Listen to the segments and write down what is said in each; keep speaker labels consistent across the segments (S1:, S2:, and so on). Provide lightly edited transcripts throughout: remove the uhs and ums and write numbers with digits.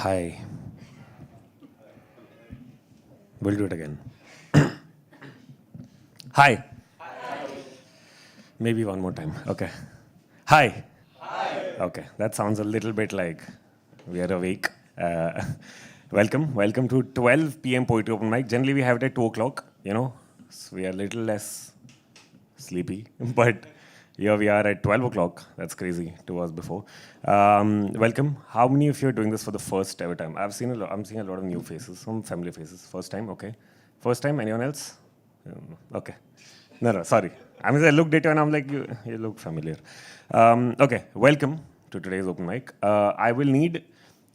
S1: Hi. We'll do it again. Hi. Maybe one more time. Okay. Hi. Okay. That sounds a little bit like we are awake. Welcome to 12 p.m. Poetry Open Mic. Generally, we have it at 2 o'clock, So we are a little less sleepy. But here we are at 12 o'clock. That's crazy, 2 hours before. Welcome. How many of you are doing this for the first ever time? I'm seeing a lot of new faces, some familiar faces. First time, okay. First time, anyone else? Okay. No, sorry. I mean, I looked at you and I'm like, you look familiar. Okay, welcome to today's open mic. I will need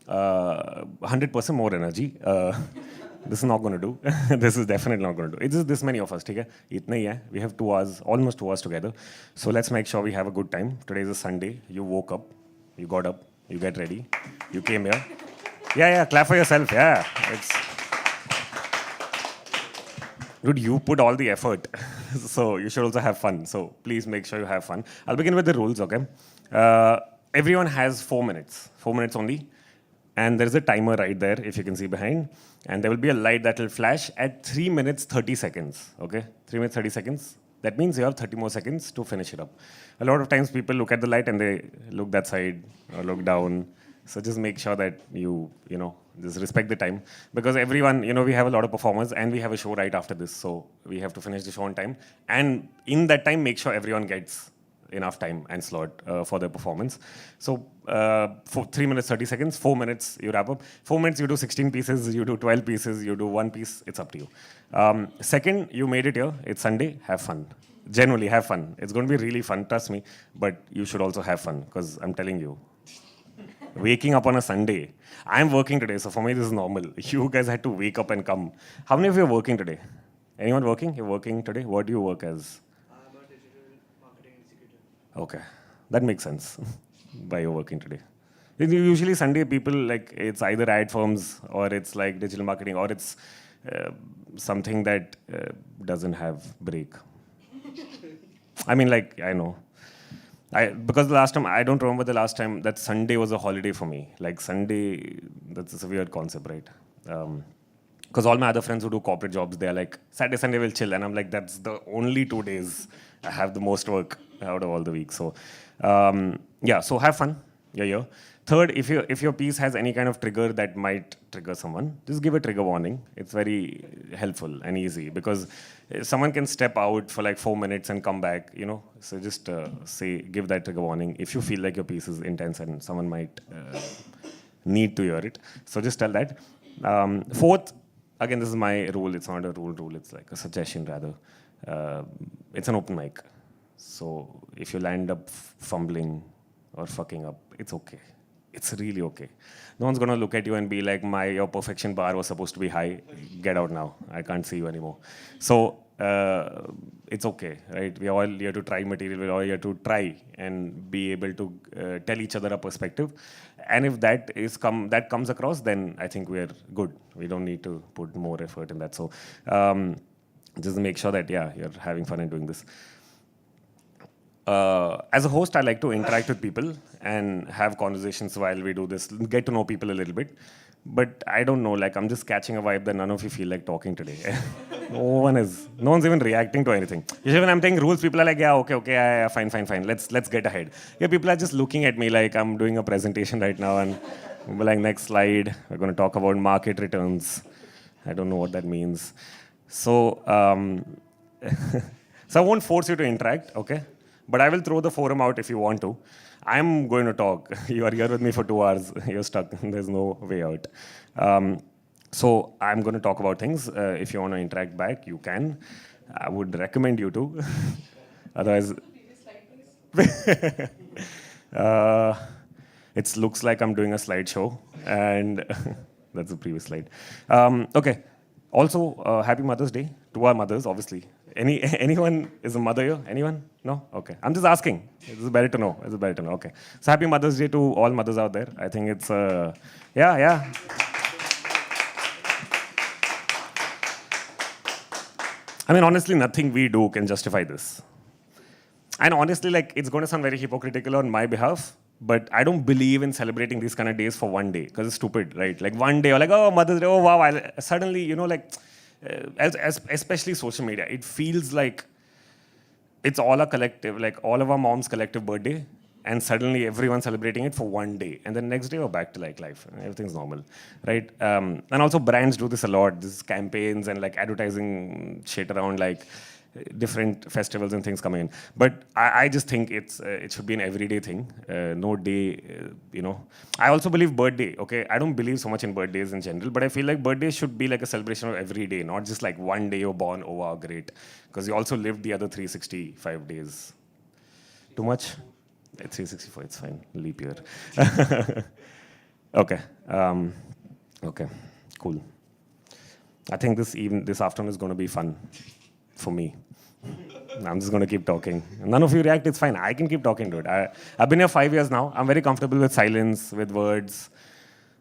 S1: 100% more energy. This is not going to do. This is definitely not going to do. It's just this many of us, okay? Itna hi hai. We have 2 hours, almost 2 hours together. So let's make sure we have a good time. Today is a Sunday. You woke up, you got up, you get ready, you came here. Yeah, clap for yourself. Yeah, dude, you put all the effort, so you should also have fun. So please make sure you have fun. I'll begin with the rules, okay? Everyone has 4 minutes, 4 minutes only. And there's a timer right there, if you can see behind. And there will be a light that will flash at 3 minutes, 30 seconds, okay? 3 minutes, 30 seconds. That means you have 30 more seconds to finish it up. A lot of times people look at the light and they look that side or look down. So just make sure that you just respect the time. Because everyone, we have a lot of performers and we have a show right after this. So we have to finish the show on time. And in that time, make sure everyone gets enough time and slot for their performance. So for 3 minutes, 30 seconds, 4 minutes, you wrap up. 4 minutes, you do 16 pieces, you do 12 pieces, you do 1 piece, it's up to you. Second, you made it here, it's Sunday, have fun. Genuinely, have fun. It's going to be really fun, trust me, but you should also have fun, because I'm telling you, waking up on a Sunday, I'm working today, so for me this is normal. You guys had to wake up and come. How many of you are working today? Anyone working? You're working today? What do you work as?
S2: I'm a digital marketing executive.
S1: Okay, that makes sense. Why you're working today? Usually Sunday people, like, it's either ad firms or it's like digital marketing or it's something that doesn't have break. I mean, like, I know. Because the last time, I don't remember the last time that Sunday was a holiday for me. Like Sunday, that's a weird concept, right? Because all my other friends who do corporate jobs, they're like, Saturday, Sunday will chill. And I'm like, that's the only 2 days I have the most work out of all the week. So, yeah, so have fun. Yeah. Third, if your piece has any kind of trigger that might trigger someone, just give a trigger warning. It's very helpful and easy because someone can step out for like 4 minutes and come back, So just give that trigger warning if you feel like your piece is intense and someone might need to hear it. So just tell that. Fourth, again, this is my rule. It's not a rule. It's like a suggestion rather. It's an open mic. So if you land up fumbling or fucking up, it's okay. It's really okay. No one's going to look at you and be like, your perfection bar was supposed to be high. Get out now. I can't see you anymore. So it's okay, right? We're all here to try material. We're all here to try and be able to tell each other a perspective. And if that comes across, then I think we're good. We don't need to put more effort in that. So just make sure that, you're having fun and doing this. As a host, I like to interact with people and have conversations while we do this, get to know people a little bit. But I don't know, like I'm just catching a vibe that none of you feel like talking today. No one's even reacting to anything. Usually when I'm taking rules, people are like, okay, fine. Let's get ahead. Yeah, people are just looking at me like I'm doing a presentation right now and we're like, next slide, we're going to talk about market returns. I don't know what that means. So, so I won't force you to interact, okay? But I will throw the forum out if you want to. I'm going to talk. You are here with me for 2 hours. You're stuck. There's no way out. So I'm going to talk about things. If you want to interact back, you can. I would recommend you to. Otherwise, it looks like I'm doing a slideshow. And that's the previous slide. Okay. Also, happy Mother's Day to our mothers, obviously. Anyone is a mother here? Anyone? No? Okay. I'm just asking. It's better to know. Okay. So happy Mother's Day to all mothers out there. I think it's, yeah. I mean, honestly, nothing we do can justify this. And honestly, like, it's going to sound very hypocritical on my behalf, but I don't believe in celebrating these kind of days for one day because it's stupid, right? Like one day, or like, oh, Mother's Day, oh wow, suddenly, you know, like, especially social media, it feels like it's all a collective, like all of our mom's collective birthday, and suddenly everyone's celebrating it for one day, and then next day we're back to like life, everything's normal, right? And also brands do this a lot, this campaigns and like advertising shit around like different festivals and things coming in. But I just think it should be an everyday thing, no day, you know. I also believe birthday, okay? I don't believe so much in birthdays in general, but I feel like birthdays should be like a celebration of every day, not just like one day you're born, oh wow, great. Because you also lived the other 365 days. Too much? 364, it's fine, leap year. Okay, okay, cool. I think this afternoon is going to be fun for me. I'm just going to keep talking. None of you react, it's fine. I can keep talking to it. I've been here 5 years now. I'm very comfortable with silence, with words.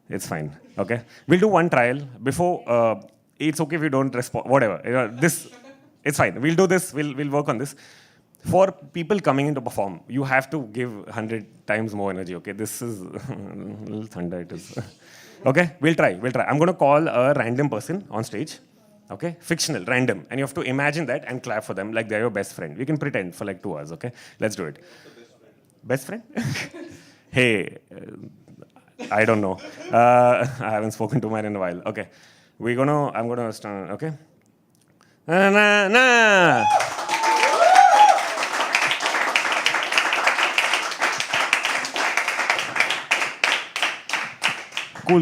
S1: It's fine, okay? We'll do one trial. Before, it's okay if you don't respond, whatever. You know, it's fine. We'll do this, we'll work on this. For people coming in to perform, you have to give 100 times more energy, okay? This is a little thunder, it is. Okay, we'll try. I'm going to call a random person on stage, okay? Fictional, random. And you have to imagine that and clap for them like they're your best friend. We can pretend for like 2 hours, okay? Let's do it. Best friend? Hey, I don't know. I haven't spoken to mine in a while. Okay, I'm gonna start, okay? Na.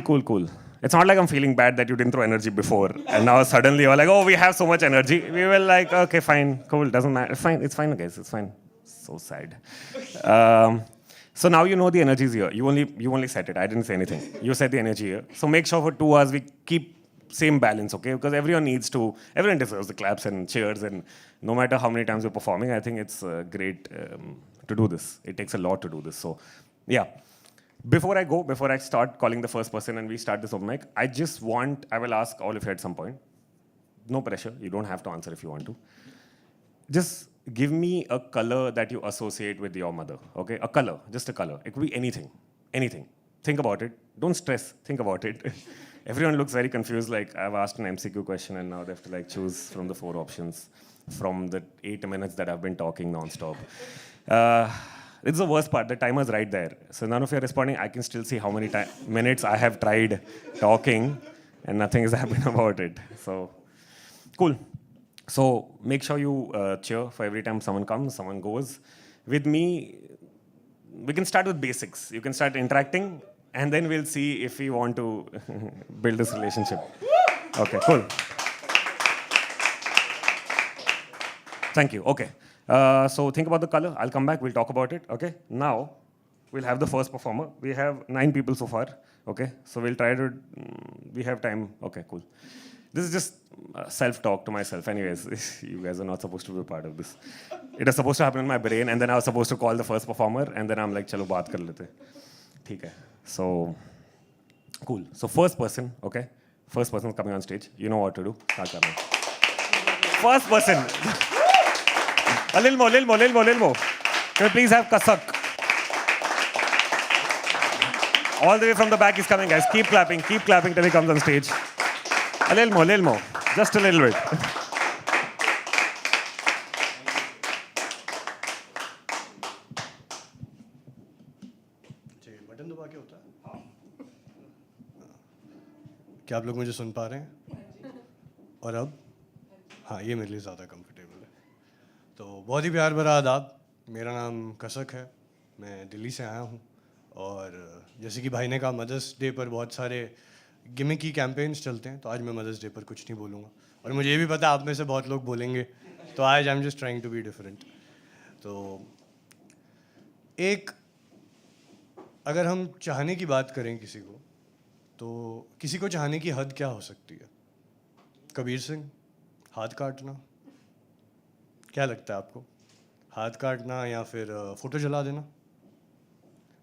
S1: Cool. It's not like I'm feeling bad that you didn't throw energy before, and now suddenly you're like, oh, we have so much energy. We were like, okay, fine, cool, doesn't matter. It's fine, guys, it's fine. So sad. So now you know the energy is here. You only set it. I didn't say anything. You set the energy here. So make sure for 2 hours we keep same balance, okay? Because everyone deserves the claps and cheers, and no matter how many times you're performing, I think it's great to do this. It takes a lot to do this. So, yeah. Before I start calling the first person and we start this open mic, I will ask all of you at some point. No pressure. You don't have to answer if you want to. Just give me a color that you associate with your mother, okay? A color, just a color. It could be anything. Think about it. Don't stress. Think about it. Everyone looks very confused, like I've asked an MCQ question and now they have to like choose from the 4 options from the 8 minutes that I've been talking nonstop. It's the worst part. The timer's right there. So none of you are responding. I can still see how many minutes I have tried talking and nothing has happened about it. So, cool. So make sure you cheer for every time someone comes, someone goes. With me, we can start with basics. You can start interacting, and then we'll see if we want to build this relationship. Okay, cool. Thank you. Okay. So think about the color. I'll come back. We'll talk about it. Okay. Now, we'll have the first performer. We have 9 people so far. Okay. So we'll try to. We have time. Okay. Cool. This is just self-talk to myself. Anyways, you guys are not supposed to be a part of this. It is supposed to happen in my brain, and then I was supposed to call the first performer, and then I'm like, "Chalo, baat kar lete." Okay. So, cool. So first person. Okay. First person coming on stage. You know what to do. First person. A little more. Can we please have Kasak? All the way from the back is coming, guys. Keep clapping till he comes on stage. A little more. Just a little bit.
S3: Button दबा के होता है? क्या आप लोग मुझे सुन पा रहे हैं? और अब? हाँ, ये मेरे लिए ज़्यादा कंफर्टेबल है। तो बहुत ही प्यार भरा आदाब। मेरा नाम कसक है। मैं दिल्ली से आया हूँ और जैसे कि भाई ने कहा, मदर्स डे पर बहुत सारे गिमिकी कैंपेन्स चलते हैं, तो आज मैं मदर्स डे पर कुछ नहीं बोलूँगा। और मुझे ये भी पता है आप में से बहुत लोग बोलेंगे, तो आज I am just trying to be different. तो अगर हम चाहने की बात करें किसी को, तो किसी को चाहने की हद क्या हो सकती है? कबीर सिंह, हाथ काटना? क्या लगता है आपको? हाथ काटना या फिर फ़ोटो जला देना?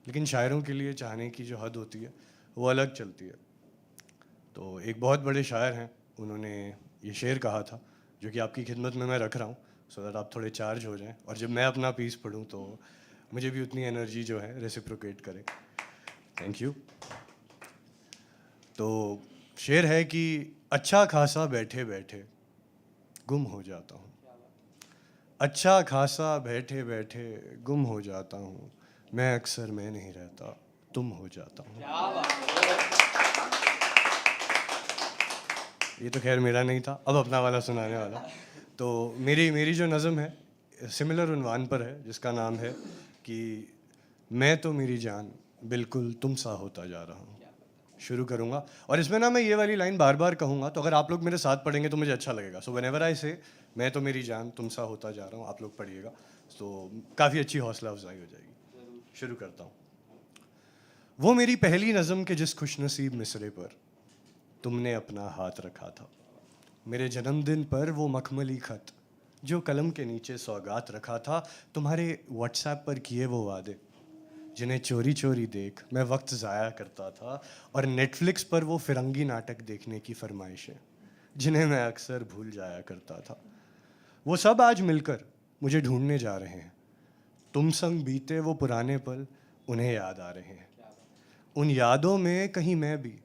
S3: लेकिन शायरों के लिए चाहने की जो हद होती है वो अलग चलती है। तो एक बहुत बड़े शायर हैं, उन्होंने ये शेर कहा था जो कि आपकी खिदमत में मैं रख रहा हूँ, सो दैट आप थोड़े चार्ज हो जाएं, और जब मैं अपना पीस पढ़ूं तो मुझे भी उतनी एनर्जी जो है रेसिप्रोकेट करे। Thank you. तो शेर है कि अच्छा खासा बैठे बैठे गुम हो जाता हूँ, अच्छा खासा बैठे बैठे गुम हो जाता हूँ, मैं अक्सर मैं नहीं रहता तुम हो जाता हूँ। ये तो खैर मेरा नहीं था, अब अपना वाला सुनाने वाला। तो मेरी मेरी जो नज़म है सिमिलर उन्वान पर है, जिसका नाम है कि मैं तो मेरी जान बिल्कुल तुम सा होता जा रहा हूँ। शुरू करूँगा, और इसमें ना मैं ये वाली लाइन बार बार कहूँगा, तो अगर आप लोग मेरे साथ पढ़ेंगे तो मुझे अच्छा लगेगा। सो व्हेनेवर आई से मैं तो मेरी जान तुम सा होता जा रहा हूँ, आप लोग पढ़िएगा, तो काफ़ी अच्छी हौसला अफजाई हो जाएगी। शुरू करता हूँ। वो मेरी पहली नज़म के जिस खुशनसीब मिसरे पर तुमने अपना हाथ रखा था, मेरे जन्मदिन पर वो मखमली खत जो कलम के नीचे सौगात रखा था, तुम्हारे व्हाट्सएप पर किए वो वादे जिन्हें चोरी चोरी देख मैं वक्त ज़ाया करता था, और नेटफ्लिक्स पर वो फिरंगी नाटक देखने की फरमाइशें जिन्हें मैं अक्सर भूल जाया करता था, वो सब आज मिलकर मुझे ढूंढने जा रहे हैं। तुम संग बीते वो पुराने पल उन्हें याद आ रहे हैं, उन यादों में कहीं मैं भी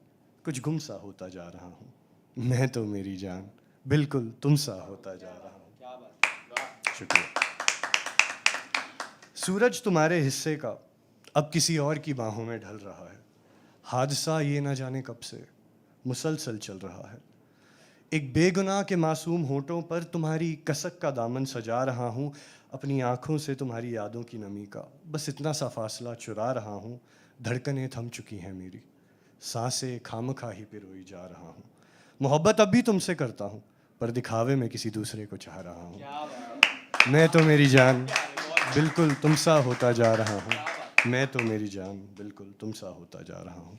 S3: कुछ गुम सा होता जा रहा हूँ, मैं तो मेरी जान बिल्कुल तुम सा होता जा रहा हूँ। शुक्रिया। सूरज तुम्हारे हिस्से का अब किसी और की बाहों में ढल रहा है, हादसा ये ना जाने कब से मुसलसल चल रहा है, एक बेगुनाह के मासूम होठों पर तुम्हारी कसक का दामन सजा रहा हूँ, अपनी आँखों से तुम्हारी यादों की नमी का बस इतना सा फासला चुरा रहा हूँ, धड़कनें थम चुकी हैं मेरी, सांसें खामखा ही पिरोई जा रहा हूँ, मोहब्बत अब भी तुमसे करता हूँ पर दिखावे में किसी दूसरे को चाह रहा हूँ, मैं तो मेरी जान बिल्कुल तुम सा होता जा रहा हूँ, मैं तो मेरी जान बिल्कुल तुम सा होता जा रहा हूँ।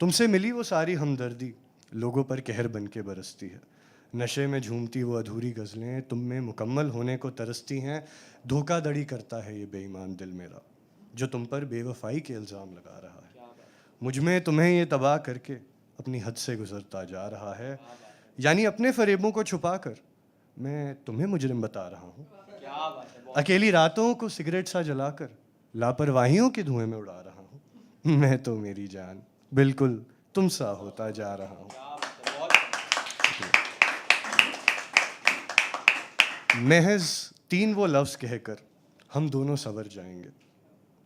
S3: तुमसे मिली वो सारी हमदर्दी लोगों पर कहर बन के बरसती है, नशे में झूमती वो अधूरी गज़लें तुम में मुकम्मल होने को तरसती हैं, धोखाधड़ी करता है ये बेईमान दिल मेरा जो तुम पर बेवफाई के इल्ज़ाम लगा रहा है, मुझ में तुम्हें ये तबाह करके अपनी हद से गुजरता जा रहा है, यानी अपने फरेबों को छुपा कर मैं तुम्हें मुजरिम बता रहा हूँ, अकेली रातों को सिगरेट सा जलाकर लापरवाहियों के धुएं में उड़ा रहा हूँ, मैं तो मेरी जान बिल्कुल तुम सा होता जा रहा हूँ। महज 3 वो लफ्ज़ कहकर हम दोनों सवर जाएंगे,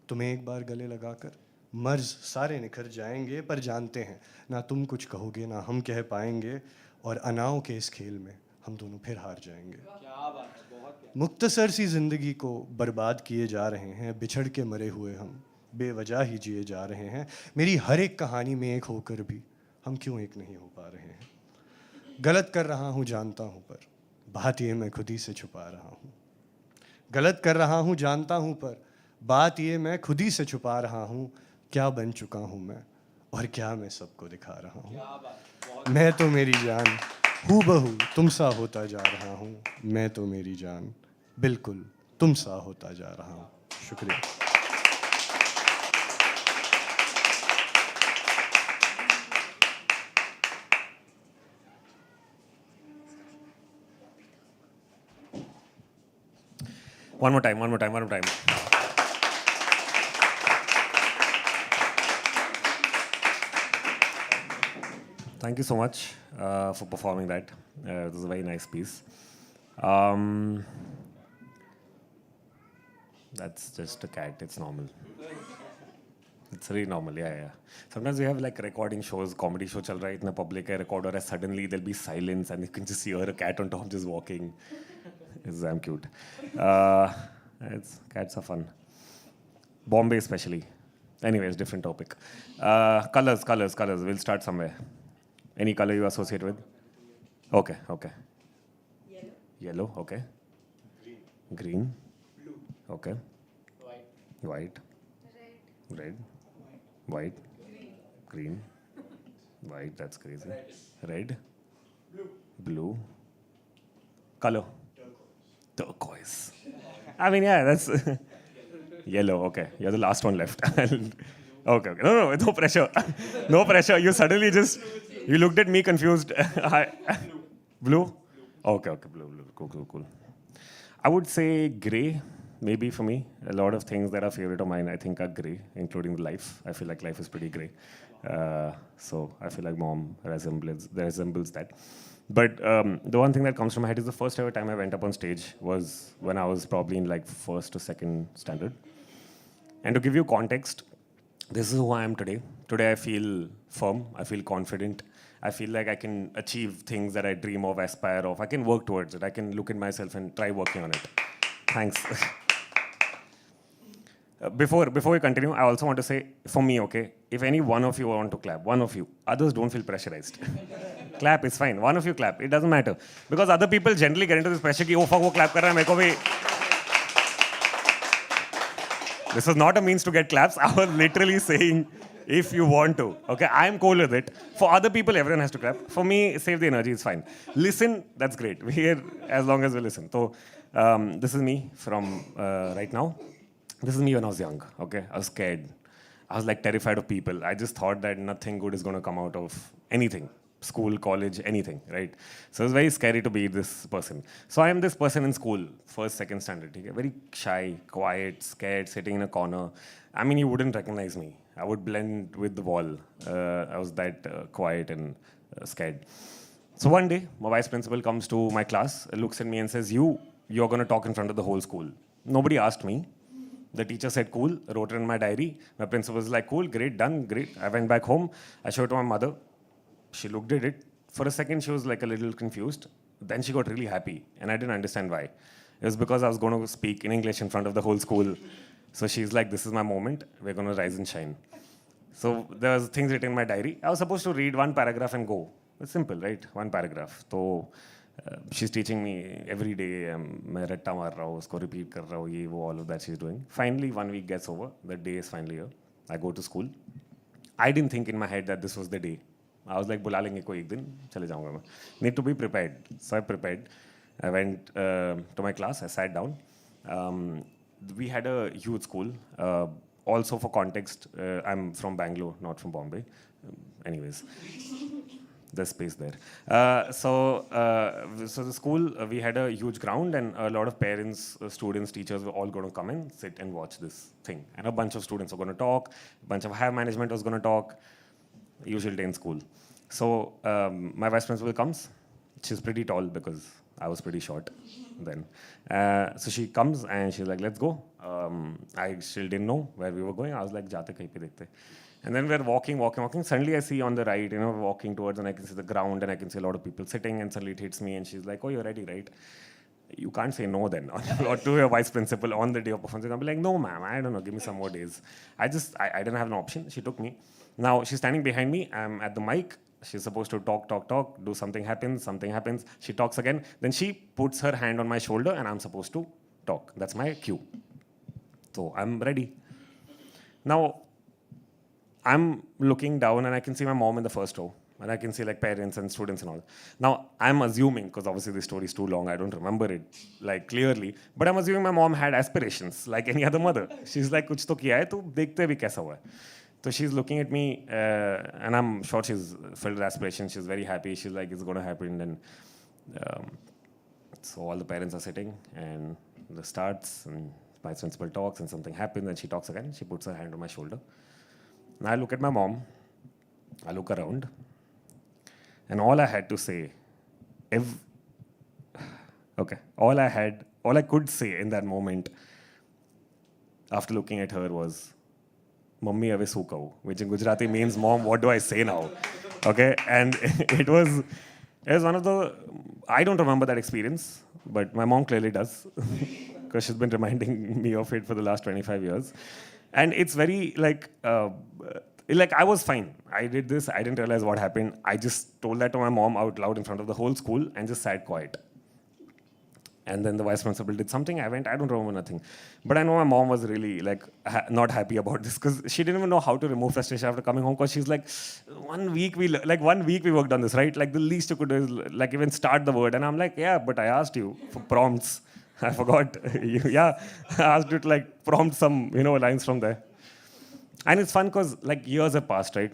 S3: तुम्हें एक बार गले लगाकर मर्ज सारे निखर जाएंगे, पर जानते हैं ना तुम कुछ कहोगे ना हम कह पाएंगे, और अनाओं के इस खेल में हम दोनों फिर हार जाएंगे। मुख्तसर सी ज़िंदगी को बर्बाद किए जा रहे हैं, बिछड़ के मरे हुए हम बेवजह ही जिए जा रहे हैं, मेरी हर एक कहानी में एक होकर भी हम क्यों एक नहीं हो पा रहे हैं, गलत कर रहा हूँ जानता हूँ पर बात ये मैं खुद ही से छुपा रहा हूँ, गलत कर रहा हूँ जानता हूँ पर बात ये मैं खुद ही से छुपा रहा हूँ, क्या बन चुका हूँ मैं और क्या मैं सबको दिखा रहा हूँ, मैं तो मेरी जान हूबहू तुम सा होता जा रहा हूँ, मैं तो मेरी जान बिल्कुल तुम सा होता जा रहा हूँ। शुक्रिया।
S1: One more time, one more time, one more time. Thank you so much for performing that. It was a very nice piece. That's just a cat, it's normal. It's really normal, yeah. Sometimes we have like recording shows, comedy show chal raha hai, itna public hai, record ho raha hai, suddenly there'll be silence and you can just hear a cat on top just walking. It's damn cute. Cats are fun. Bombay especially. Anyways, different topic. Colors. We'll start somewhere. Any color you associate with? Okay. Yellow, okay. Green.
S2: Blue.
S1: Okay.
S2: White.
S1: White. Red. White. Green. White, that's crazy. Red. Blue. Color. Turquoise. I mean, yeah, that's yellow. Okay, you're the last one left. Okay. No pressure. No pressure. You suddenly you looked at me confused. Blue? Okay, blue. Cool. I would say gray, maybe for me. A lot of things that are favorite of mine, I think, are gray, including life. I feel like life is pretty gray. So I feel like mom resembles that. But the one thing that comes to my head is the first ever time I went up on stage was when I was probably in like first or second standard. And to give you context, this is who I am today. Today I feel firm, I feel confident. I feel like I can achieve things that I dream of, aspire of. I can work towards it. I can look at myself and try working on it. Thanks. Before we continue, I also want to say, for me, okay, if any one of you want to clap, one of you, others don't feel pressurized. Clap, it's fine. One of you clap, it doesn't matter. Because other people generally get into this pressure ki, oh fuck, wo clap kar raha hai, meko bhi. This is not a means to get claps. I was literally saying, if you want to. Okay, I'm cool with it. For other people, everyone has to clap. For me, save the energy, it's fine. Listen, that's great. We're here as long as we listen. So, this is me from right now. This is me when I was young, okay? I was scared. I was like terrified of people. I just thought that nothing good is going to come out of anything. School, college, anything, right? So it was very scary to be this person. So I am this person in school, first, second standard. Okay? Very shy, quiet, scared, sitting in a corner. I mean, you wouldn't recognize me. I would blend with the wall. I was that quiet and scared. So one day, my vice principal comes to my class, looks at me and says, you're going to talk in front of the whole school. Nobody asked me. The teacher said, cool, wrote it in my diary. My principal was like, cool, great, done, great. I went back home. I showed it to my mother. She looked at it. For a second, she was like a little confused. Then she got really happy, and I didn't understand why. It was because I was going to speak in English in front of the whole school. So she's like, this is my moment. We're going to rise and shine. So there was things written in my diary. I was supposed to read one paragraph and go. It's simple, right? One paragraph. So she's teaching me every day. मैं रट्टा मार रहा हूँ, उसको repeat कर रहा हूँ, ये वो all of that she's doing. Finally, 1 week gets over. The day is finally here. I go to school. I didn't think in my head that this was the day. I was like, बुला लेंगे कोई एक दिन, चले जाऊँगा मैं. Need to be prepared. So I prepared. I went to my class. I sat down. We had a huge school. Also, for context, I'm from Bangalore, not from Bombay. Anyways, there's space there. So the school, we had a huge ground, and a lot of parents, students, teachers were all going to come and sit and watch this thing. And a bunch of students were going to talk. A bunch of higher management was going to talk. Usual day in school. So my vice principal comes. She's pretty tall because I was pretty short then. So she comes and she's like, let's go. I still didn't know where we were going. I was like, jaate kahin pe dekhte. And then we're walking. Suddenly I see on the right, walking towards, and I can see the ground, and I can see a lot of people sitting, and suddenly it hits me, and she's like, oh, you're ready, right? You can't say no then, or to your vice principal on the day of performance. I'll be like, no, ma'am, I don't know, give me some more days. I didn't have an option. She took me. Now she's standing behind me. I'm at the mic. She's supposed to talk, do something happens. She talks again. Then she puts her hand on my shoulder, and I'm supposed to talk. That's my cue. So I'm ready. Now, I'm looking down, and I can see my mom in the first row. And I can see like parents and students and all. Now, I'm assuming, because obviously this story is too long, I don't remember it like clearly, but I'm assuming my mom had aspirations like any other mother. She's like, kuch to kiya hai, tu dekhte bhi kaisa hua hai. So she's looking at me, and I'm sure she's filled with aspirations. She's very happy. She's like, it's going to happen. And so all the parents are sitting, and this starts, and my principal talks, and something happens, and she talks again. She puts her hand on my shoulder. And I look at my mom. I look around. And all I had to say, all I could say in that moment after looking at her was, Mummy ave su kahu, which in Gujarati means, Mom, what do I say now? Okay, and it was one of the, I don't remember that experience, but my mom clearly does, because she's been reminding me of it for the last 25 years. And it's very like I was fine. I did this, I didn't realize what happened. I just told that to my mom out loud in front of the whole school and just sat quiet. And then the vice principal did something. I don't remember nothing. But I know my mom was really like not happy about this, because she didn't even know how to remove frustration after coming home, because she's like, 1 week we worked on this, right? Like the least you could do is like even start the word. And I'm like, yeah, but I asked you for prompts. I forgot. I asked you to like prompt some, lines from there. And it's fun because like years have passed, right?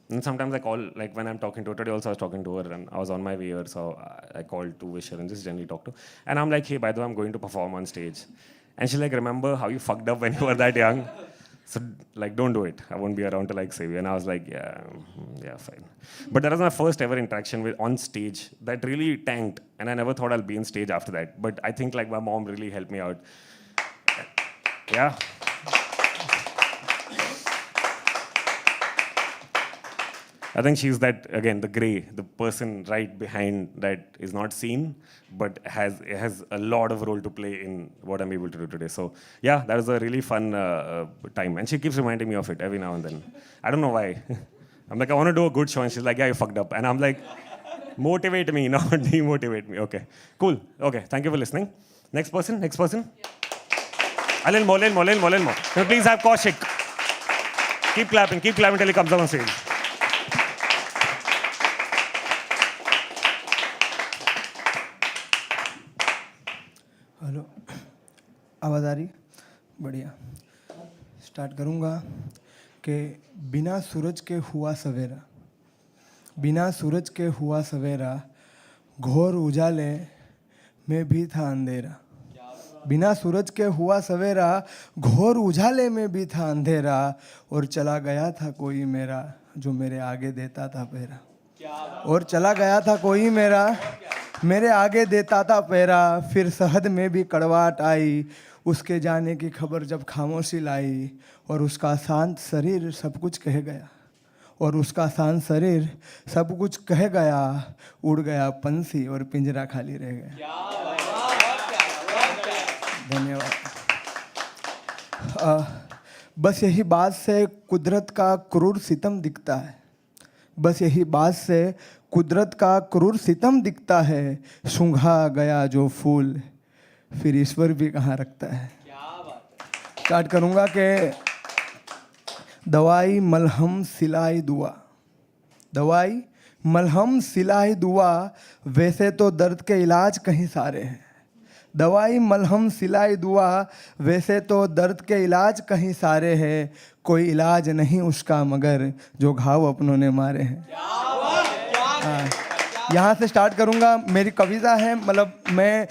S1: And sometimes I call, like when I'm talking to her, today also I was talking to her and I was on my way here, so I called to wish her and just generally talk to her. And I'm like, hey, by the way, I'm going to perform on stage. And she's like, remember how you fucked up when you were that young? So like, don't do it. I won't be around to like save you. And I was like, yeah, fine. But that was my first ever interaction with on stage that really tanked. And I never thought I'll be on stage after that. But I think like my mom really helped me out. Yeah. I think she's that, again, the gray, the person right behind that is not seen, but has a lot of role to play in what I'm able to do today. So yeah, that was a really fun time. And she keeps reminding me of it every now and then. I don't know why. I'm like, I want to do a good show. And she's like, yeah, you fucked up. And I'm like, motivate me, not demotivate me. Okay, cool. Okay, thank you for listening. Next person, next person. A little more. Can you please have Kaushik? Keep clapping till he comes on stage.
S4: Hello, आवाज़ आ रही? बढ़िया। Start करूँगा कि बिना सूरज के हुआ सवेरा, बिना सूरज के हुआ सवेरा, घोर उजाले में भी था अंधेरा। बिना सूरज के हुआ सवेरा, घोर उजाले में भी था अंधेरा, और चला गया था कोई मेरा जो मेरे आगे देता था पहरा। और चला गया था कोई मेरा मेरे आगे देता था पहरा। फिर शहद में भी कड़वाहट आई, उसके जाने की खबर जब खामोशी लाई, और उसका शांत शरीर सब कुछ कह गया, और उसका शांत शरीर सब कुछ कह गया। उड़ गया पंछी और पिंजरा खाली रह गया। धन्यवाद। बस यही बात से कुदरत का क्रूर सितम दिखता है, बस यही बात से कुदरत का क्रूर सितम दिखता है। सूंघा गया जो फूल फिर ईश्वर भी कहाँ रखता है। स्टार्ट करूँगा कि दवाई मलहम सिलाई दुआ, दवाई मलहम सिलाई दुआ, वैसे तो दर्द के इलाज कहीं सारे हैं। दवाई मलहम सिलाई दुआ, वैसे तो दर्द के इलाज कहीं सारे हैं। कोई इलाज नहीं उसका मगर जो घाव अपनों ने मारे हैं। यहाँ से स्टार्ट करूँगा। मेरी कविता है, मतलब मैं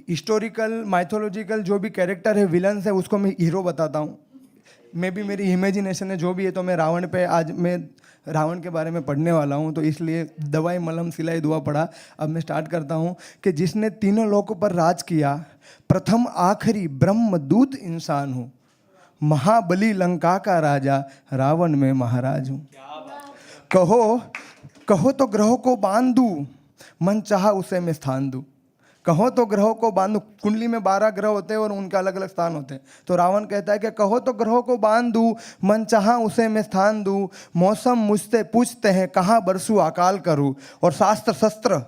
S4: हिस्टोरिकल माइथोलॉजिकल जो भी कैरेक्टर है, विलन्स है, उसको मैं हीरो बताता हूँ। मे भी मेरी इमेजिनेशन है जो भी है। तो मैं रावण पे, आज मैं रावण के बारे में पढ़ने वाला हूँ, तो इसलिए दवाई मलहम सिलाई दुआ पढ़ा। अब मैं स्टार्ट करता हूँ कि जिसने तीनों लोकों पर राज किया, प्रथम आखिरी ब्रह्मदूत इंसान हूँ। महाबली लंका का राजा, रावण में महाराज हूँ। कहो कहो तो ग्रहों को बांध दूँ, मन चाहा उसे मैं स्थान दूँ। कहो तो ग्रहों को बांधूं। कुंडली में 12 ग्रह होते हैं और उनके अलग अलग स्थान होते हैं। तो रावण कहता है कि कहो तो ग्रहों को बांध दूं, मन चाहा उसे मैं स्थान दूं। मौसम मुझसे पूछते हैं कहाँ बरसूं अकाल करूं। और शास्त्र शस्त्र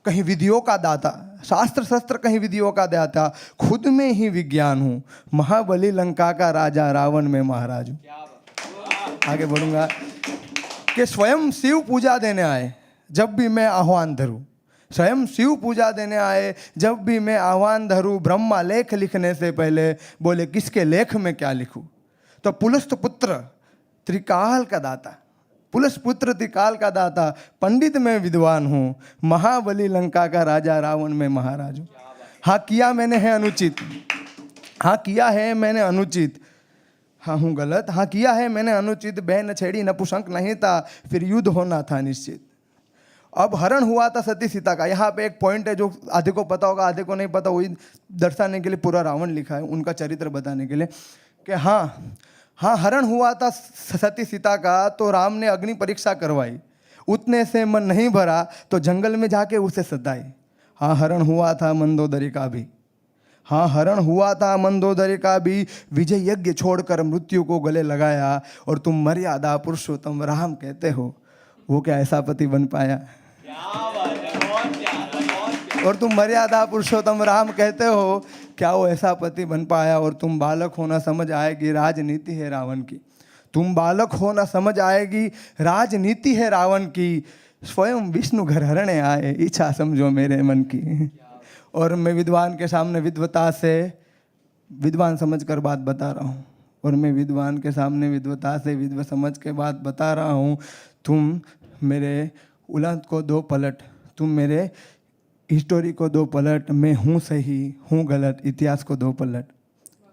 S4: कहीं विधियों का दाता, शास्त्र शस्त्र कहीं विधियों का दाता, खुद में ही विज्ञान हूँ। महाबली लंका का राजा, रावण में महाराज हूँ। आगे बढ़ूंगा कि स्वयं शिव पूजा देने आए जब भी मैं आह्वान धरूं, स्वयं शिव पूजा देने आए जब भी मैं आह्वान धरूं। ब्रह्मा लेख लिखने से पहले बोले किसके लेख में क्या लिखूं। तो पुलस्त पुत्र त्रिकाल का दाता, पुलस्त पुत्र त्रिकाल का दाता, पंडित में विद्वान हूँ। महाबली लंका का राजा, रावण में महाराज हूँ। हाँ किया मैंने है अनुचित, हाँ किया है मैंने अनुचित, हाँ हूँ गलत, हाँ किया है मैंने अनुचित। बहन छेड़ी नपुंसक नहीं था, फिर युद्ध होना था निश्चित। अब हरण हुआ था सती सीता का। यहाँ पे एक पॉइंट है जो आधे को पता होगा, आधे को नहीं पता, वही दर्शाने के लिए पूरा रावण लिखा है, उनका चरित्र बताने के लिए कि हाँ हरण हुआ था सती सीता का, तो राम ने अग्नि परीक्षा करवाई। उतने से मन नहीं भरा तो जंगल में जाके उसे सताई। हाँ हरण हुआ था मंदोदरी का भी, हाँ हरण हुआ था मंदोदरी का भी। विजय यज्ञ छोड़कर मृत्यु को गले लगाया। और तुम मर्यादा पुरुषोत्तम राम कहते हो, वो क्या ऐसा पति बन पाया। और तुम मर्यादा पुरुषोत्तम राम कहते हो, क्या वो ऐसा पति बन पाया। और तुम बालक होना समझ आएगी, राजनीति है रावण की। तुम बालक होना समझ आएगी, राजनीति है रावण की। स्वयं विष्णु घर हरणे आए, इच्छा समझो मेरे मन की। और मैं विद्वान के सामने विद्वता से विद्वान समझकर बात बता रहा हूँ। और मैं विद्वान के सामने विद्वता से विद्व समझ के बात बता रहा हूँ। तुम मेरे उलट को दो पलट, तुम मेरे हिस्टोरी को दो पलट, मैं हूँ सही हूँ गलत, इतिहास को दो पलट।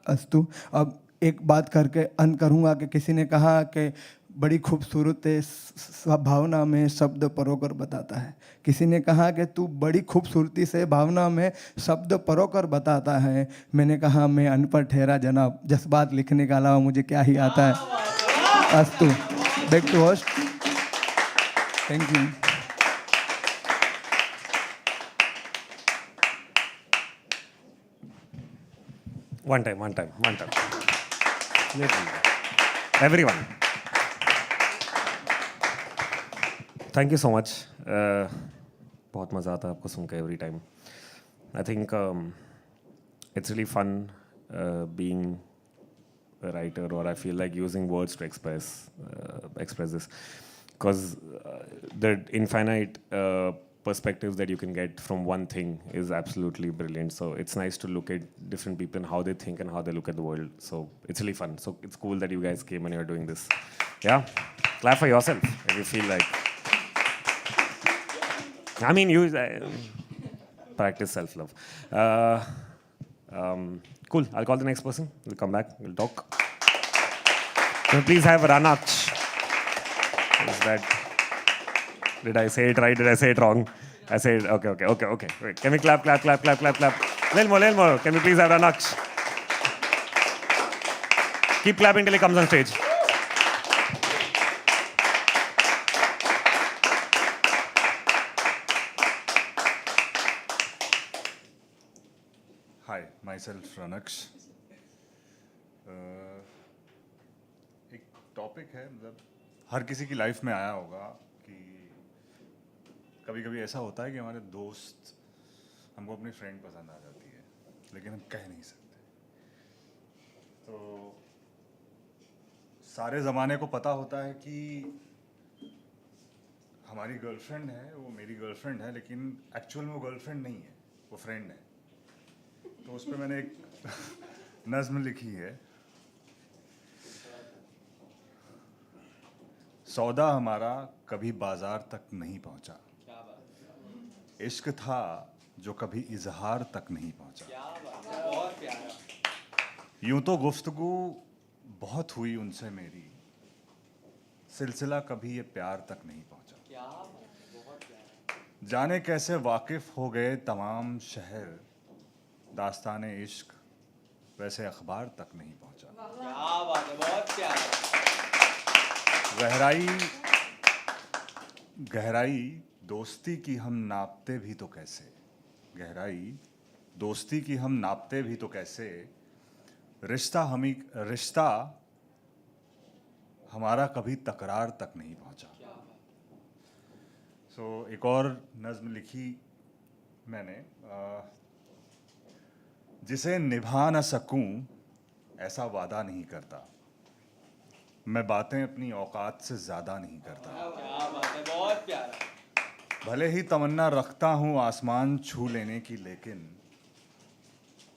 S4: अस्तु। अब एक बात करके अंत करूँगा कि किसी ने कहा कि बड़ी खूबसूरत भावना में शब्द परोकर बताता है। किसी ने कहा कि तू बड़ी खूबसूरती से भावना में शब्द परोकर बताता है। मैंने कहा मैं अनपढ़ ठहरा जनाब, जज्बात लिखने के अलावा मुझे क्या ही आता है। अस्तु। Back to host. Thank you.
S1: One time. Everyone. Thank you so much. बहुत मज़ा आता है आपको सुन के every time. I think it's really fun being a writer, or I feel like using words to express this, because the infinite perspectives that you can get from one thing is absolutely brilliant. So it's nice to look at different people and how they think and how they look at the world. So it's really fun. So it's cool that you guys came and you're doing this. Yeah, clap for yourself if you feel like. I mean, you practice self-love. Cool. I'll call the next person. We'll come back. We'll talk. Can we please have Ranaksh? Is that? Did I say it right? Did I say it wrong? I said okay. Wait. Can we clap? Little more. Can we please have Ranaksh? Keep clapping till he comes on stage.
S5: Hi, myself Ranaksh. एक topic है, मतलब हर किसी की life में आया होगा कि कभी कभी ऐसा होता है कि हमारे दोस्त, हमको अपनी फ्रेंड पसंद आ जाती है लेकिन हम कह नहीं सकते। तो सारे ज़माने को पता होता है कि हमारी गर्लफ्रेंड है, वो मेरी गर्लफ्रेंड है, लेकिन एक्चुअल में वो गर्लफ्रेंड नहीं है, वो फ्रेंड है। तो उस पर मैंने एक नज़्म लिखी है। सौदा हमारा कभी बाजार तक नहीं पहुंचा, इश्क था जो कभी इजहार तक नहीं पहुंचा। यूं तो गुफ्तगू बहुत हुई उनसे मेरी, सिलसिला कभी ये प्यार तक नहीं पहुंचा। जाने कैसे वाकिफ हो गए तमाम शहर, दास्ताने इश्क वैसे अखबार तक नहीं पहुंचा। गहराई दोस्ती की हम नापते भी तो कैसे, गहराई दोस्ती की हम नापते भी तो कैसे, रिश्ता हमारा कभी तकरार तक नहीं पहुंचा। एक और नज़्म लिखी मैंने, जिसे निभा न सकूं ऐसा वादा नहीं करता, मैं बातें अपनी औकात से ज़्यादा नहीं करता। भले ही तमन्ना रखता हूँ आसमान छू लेने की, लेकिन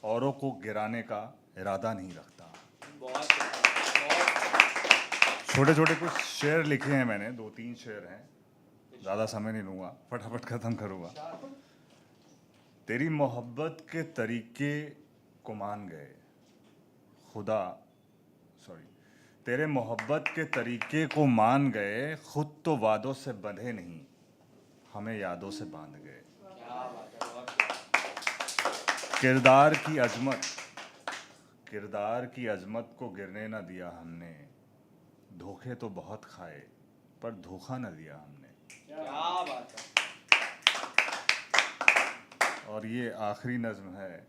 S5: औरों को गिराने का इरादा नहीं रखता। छोटे छोटे कुछ शेर लिखे हैं मैंने, 2-3 शेर हैं, ज़्यादा समय नहीं लूँगा, फटाफट ख़त्म करूँगा। तेरी मोहब्बत के तरीके को मान गए तेरे मोहब्बत के तरीके को मान गए, खुद तो वादों से बंधे नहीं, हमें यादों से बांध गए। किरदार की अजमत को गिरने न दिया हमने, धोखे तो बहुत खाए पर धोखा न दिया हमने। और ये आखिरी नज़्म है।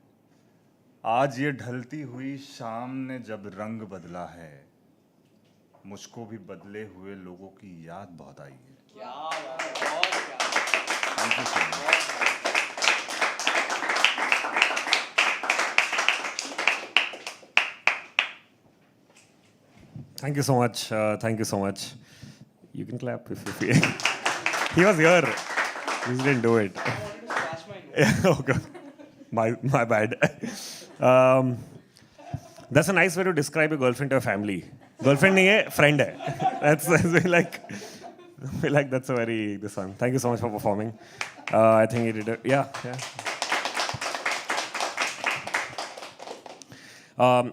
S5: आज ये ढलती हुई शाम ने जब रंग बदला है, मुझको भी बदले हुए लोगों की याद बहुत आई है। Thank you so much.
S1: Thank you so much. Thank you so much. You can clap if you feel. He was here. He didn't do it. Okay. My bad. That's a nice way to describe a girlfriend to a family. Girlfriend नहीं है, friend है. That's like, that's a very this one. Thank you so much for performing. I think you did it. Yeah.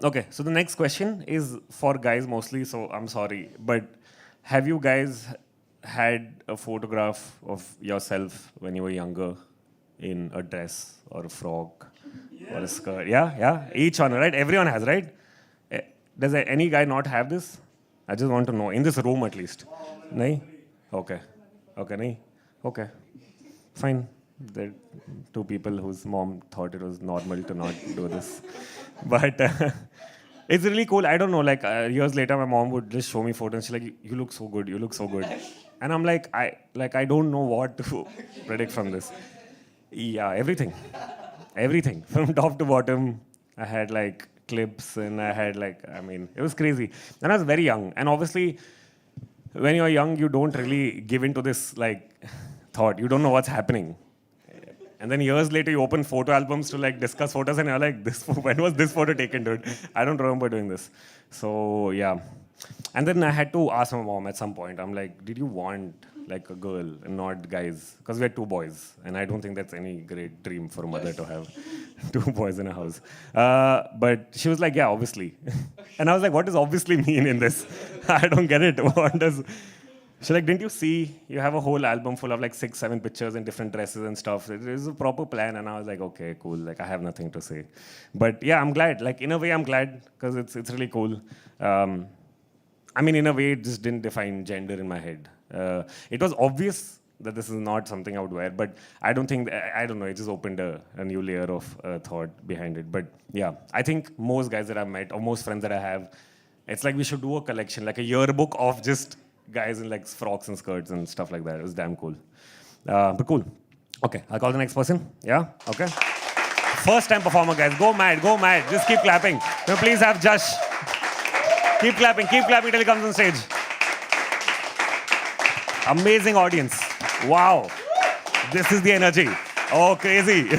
S1: Okay, so the next question is for guys mostly. So I'm sorry, but have you guys had a photograph of yourself when you were younger in a dress or a frock or a skirt? Yeah. Each one, right? Everyone has, right? Does any guy not have this? I just want to know. In this room, at least. Nahi? Okay. Nahi? Okay. Fine. There are two people whose mom thought it was normal to not do this. But it's really cool. I don't know, like years later, my mom would just show me photos. She's like, you look so good. You look so good. And I'm like, I don't know what to predict from this. Yeah, everything. Everything. From top to bottom, I had like clips and I had it was crazy. And I was very young. And obviously, when you're young, you don't really give into this thought. You don't know what's happening. And then years later, you open photo albums to discuss photos, and you're like, when was this photo taken, dude? I don't remember doing this. So yeah. And then I had to ask my mom at some point. I'm like, did you want a girl and not guys? Because we had two boys, and I don't think that's any great dream for a mother to have two boys in a house. But she was like, yeah, obviously. And I was like, what does obviously mean in this? I don't get it. What does... She's like, didn't you see? You have a whole album full of 6-7 pictures in different dresses and stuff. It is a proper plan. And I was like, okay, cool. I have nothing to say. But yeah, I'm glad. In a way, I'm glad because it's really cool. In a way, it just didn't define gender in my head. It was obvious that this is not something I would wear, but I don't think, I don't know, it just opened a new layer of thought behind it. But yeah, I think most guys that I've met, or most friends that I have, it's like we should do a collection, a yearbook of just guys in frocks and skirts and stuff like that. It was damn cool. But cool. Okay, I'll call the next person. Yeah? Okay. First time performer, guys. Go mad, go mad. Just keep clapping. Now, please have Josh. Keep clapping till he comes on stage. Amazing audience. Wow. This is the energy. Oh, crazy.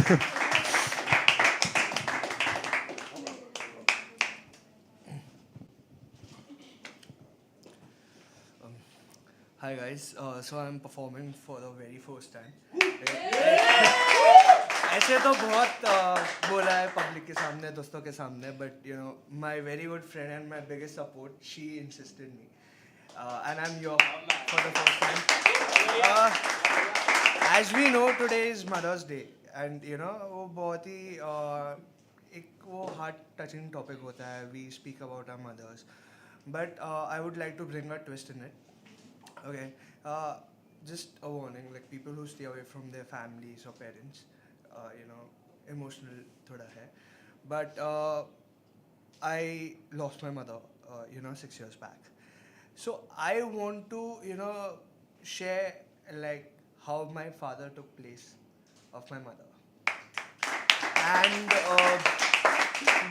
S2: Hi guys, so I'm performing for the very first time. ऐसे तो बहुत बोला है public के सामने, दोस्तों के सामने, but you know, my very good friend and my biggest support, she insisted me, and I'm here for the first time. As we know, today is Mother's Day, and you know, वो बहुत ही एक वो heart touching topic होता है. We speak about our mothers, but I would like to bring a twist in it. Okay, just a warning, people who stay away from their families or parents, emotional thoda hai. But I lost my mother, 6 years back. So I want to, share how my father took place of my mother. And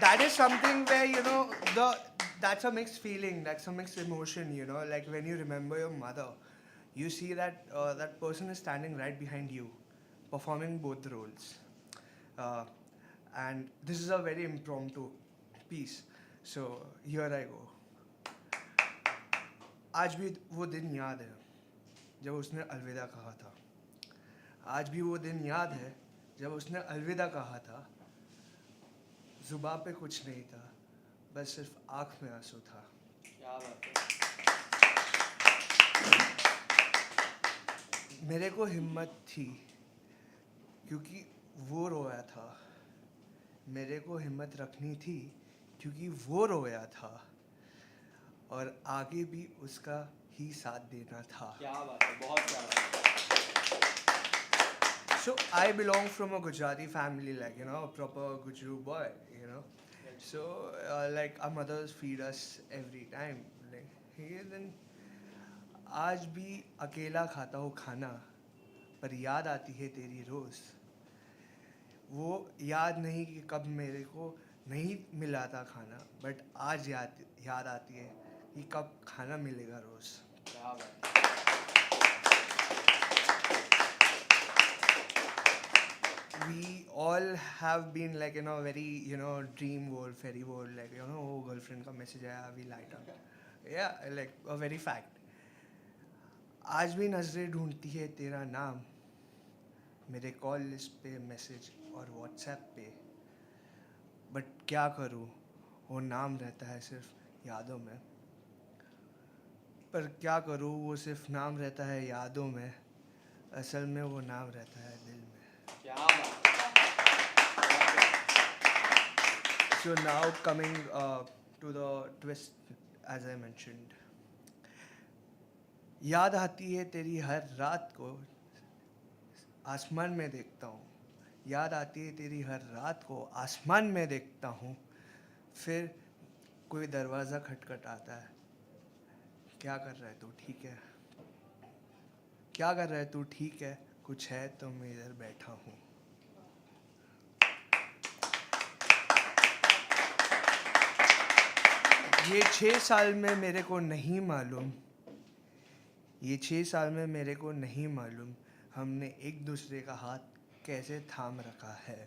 S2: that is something where, that's a mixed feeling, that's a mixed emotion, when you remember your mother, you see that that person is standing right behind you, performing both the roles. And this is a very impromptu piece, so here I go. आज भी वो दिन याद है जब उसने अलविदा कहा था. आज भी वो दिन याद है जब उसने अलविदा कहा था. जुबान पे कुछ नहीं था, बस सिर्फ आँख में आंसू था. क्या बात है. मेरे को हिम्मत थी क्योंकि वो रोया था. मेरे को हिम्मत रखनी थी क्योंकि वो रोया था, और आगे भी उसका ही साथ देना था. क्या बात है, बहुत प्यारा. So I belong from a Gujarati family, a proper Gujaru boy, So, our mothers feed us every time. Then, आज भी अकेला खाता हूँ खाना, पर याद आती है तेरी रोज़. वो याद नहीं कि कब मेरे को नहीं मिला था खाना, बट आज याद आती है कि कब खाना मिलेगा रोज़. We all have been like, you know, very, you know, dream world, fairy world, like, you know, oh, girlfriend का message आया, we light up. Yeah, like a very fact. आज भी नजरें ढूंढती है तेरा नाम मेरे कॉल लिस्ट पे मैसेज और व्हाट्सएप पे, बट क्या करूँ वो नाम रहता है सिर्फ यादों में, पर क्या करूँ वो सिर्फ नाम रहता है यादों में, असल में वो नाम रहता है दिल में. क्या बात. So now coming to the twist, as I mentioned, याद आती है तेरी हर रात को आसमान में देखता हूँ, याद आती है तेरी हर रात को आसमान में देखता हूँ, फिर कोई दरवाज़ा खटखटाता है, क्या कर रहा है तू ठीक है, क्या कर रहा है तू ठीक है, कुछ है तो मैं इधर बैठा हूँ. ये 6 साल में मेरे को नहीं मालूम, ये 6 साल में मेरे को नहीं मालूम हमने एक दूसरे का हाथ कैसे थाम रखा है.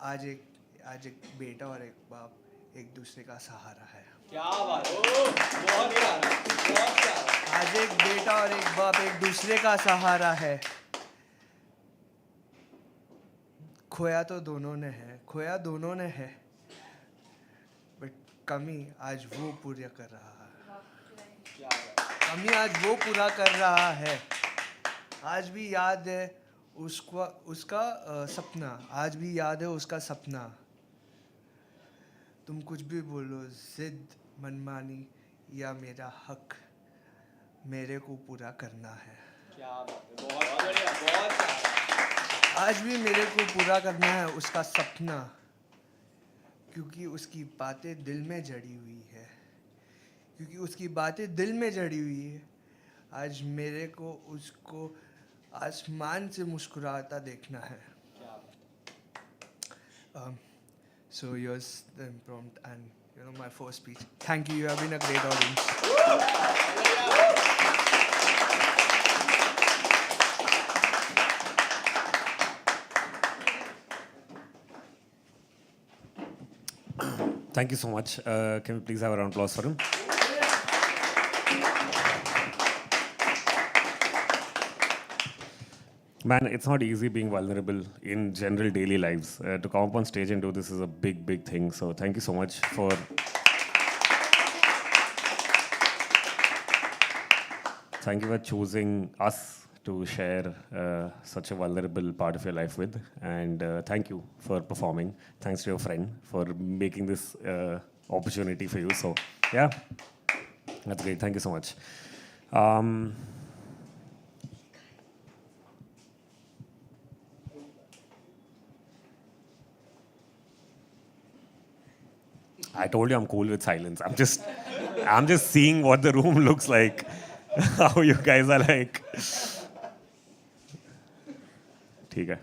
S2: आज एक बेटा और एक बाप एक दूसरे का सहारा है. क्या बात है, बहुत प्यारा, बहुत प्यारा. आज एक बेटा और एक बाप एक दूसरे का सहारा है. खोया तो दोनों ने है, खोया दोनों ने है, बट कमी आज वो पूरा कर रहा है. कमी आज वो पूरा कर रहा है. आज भी याद है उसका सपना, आज भी याद है उसका सपना. तुम कुछ भी बोलो, जिद, मनमानी या मेरा हक मेरे को पूरा करना है. क्या बात है, बहुत बढ़िया, बहुत प्यारा. आज भी मेरे को पूरा करना है उसका सपना, क्योंकि उसकी बातें दिल में जड़ी हुई है, क्योंकि उसकी बातें दिल में जड़ी हुई है. आज मेरे को उसको आसमान से मुस्कुराता देखना है. So here's the impromptu and, you know, my first speech. Thank you. You have been a great audience.
S1: Thank you so much. Can we please have a round of applause for him? Man, it's not easy being vulnerable in general daily lives. To come up on stage and do this is a big, big thing. So thank you so much for... Thank you for choosing us to share such a vulnerable part of your life with. And thank you for performing. Thanks to your friend for making this opportunity for you. So yeah, that's great. Thank you so much. I told you I'm cool with silence. I'm just seeing what the room looks like. How you guys are like. ठीक है.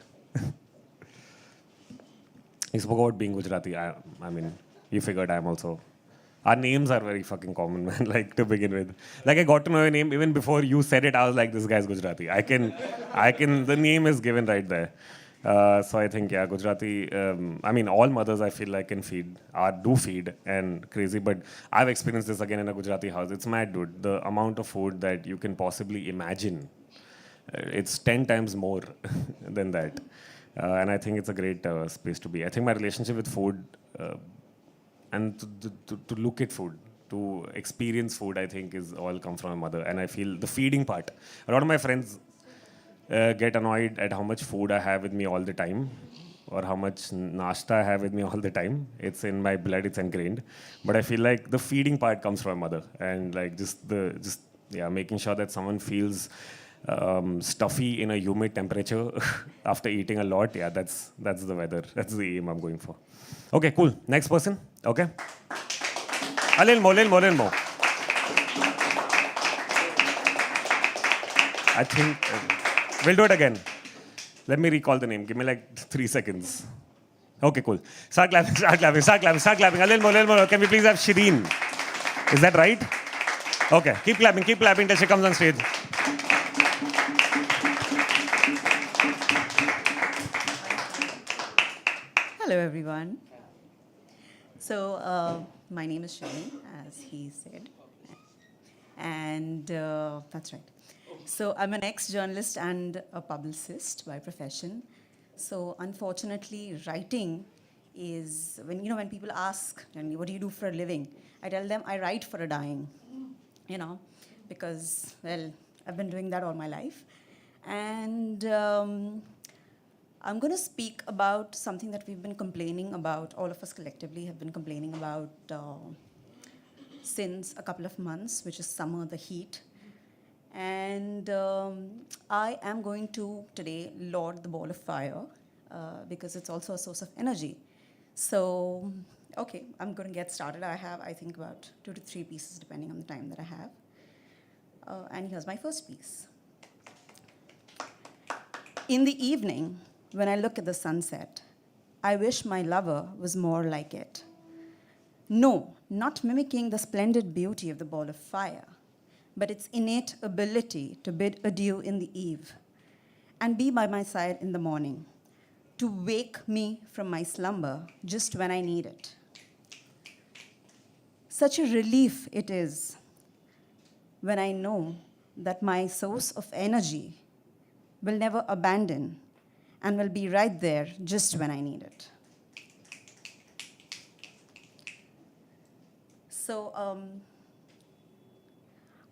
S1: You spoke about being Gujarati. I mean, you figured I'm also. Our names are very fucking common, man. Like to begin with. Like I got to know your name even before you said it. I was like, this guy's Gujarati. I can. The name is given right there. So I think, yeah, Gujarati, I mean, all mothers I feel like can feed, do feed and crazy, but I've experienced this again in a Gujarati house. It's mad, dude. The amount of food that you can possibly imagine, it's 10 times more than that. And I think it's a great space to be. I think my relationship with food and to look at food, to experience food, I think is all come from my mother. And I feel the feeding part. A lot of my friends get annoyed at how much food I have with me all the time or how much nashta I have with me all the time. It's in my blood, it's ingrained. But I feel like the feeding part comes from my mother, and like just making sure that someone feels stuffy in a humid temperature after eating a lot. Yeah, that's the weather. That's the aim I'm going for. Okay, cool. Next person. Okay. A little more. I think we'll do it again. Let me recall the name. Give me like 3 seconds. Okay, cool. Start clapping. A little more. Can we please have Shireen? Is that right? Okay, keep clapping till she comes on stage.
S6: Hello, everyone. So, my name is Shani, as he said. And that's right. So, I'm an ex journalist and a publicist by profession. So, unfortunately, writing is when people ask, what do you do for a living? I tell them I write for a dying, because, well, I've been doing that all my life. And I'm going to speak about something that we've been complaining about, all of us collectively have been complaining about since a couple of months, which is summer, the heat. And I am going to today laud the ball of fire because it's also a source of energy. So, okay, I'm going to get started. I have, I think, about 2 to 3 pieces depending on the time that I have. And here's my first piece. In the evening, when I look at the sunset, I wish my lover was more like it. No, not mimicking the splendid beauty of the ball of fire, but its innate ability to bid adieu in the eve and be by my side in the morning, to wake me from my slumber just when I need it. Such a relief it is when I know that my source of energy will never abandon and will be right there just when I need it. So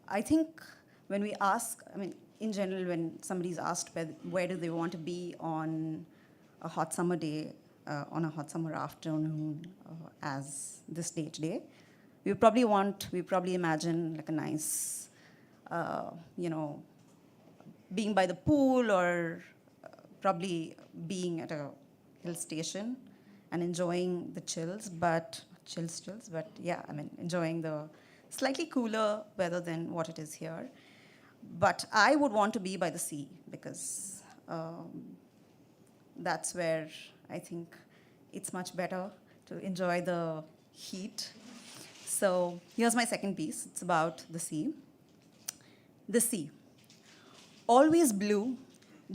S6: I think when we ask, in general, when somebody's asked where do they want to be on a hot summer day, on a hot summer afternoon, as this day today, we probably imagine like a nice, being by the pool or probably being at a hill station and enjoying the chills, but yeah, enjoying the slightly cooler weather than what it is here. But I would want to be by the sea because that's where I think it's much better to enjoy the heat. So here's my second piece. It's about the sea. The sea. Always blue,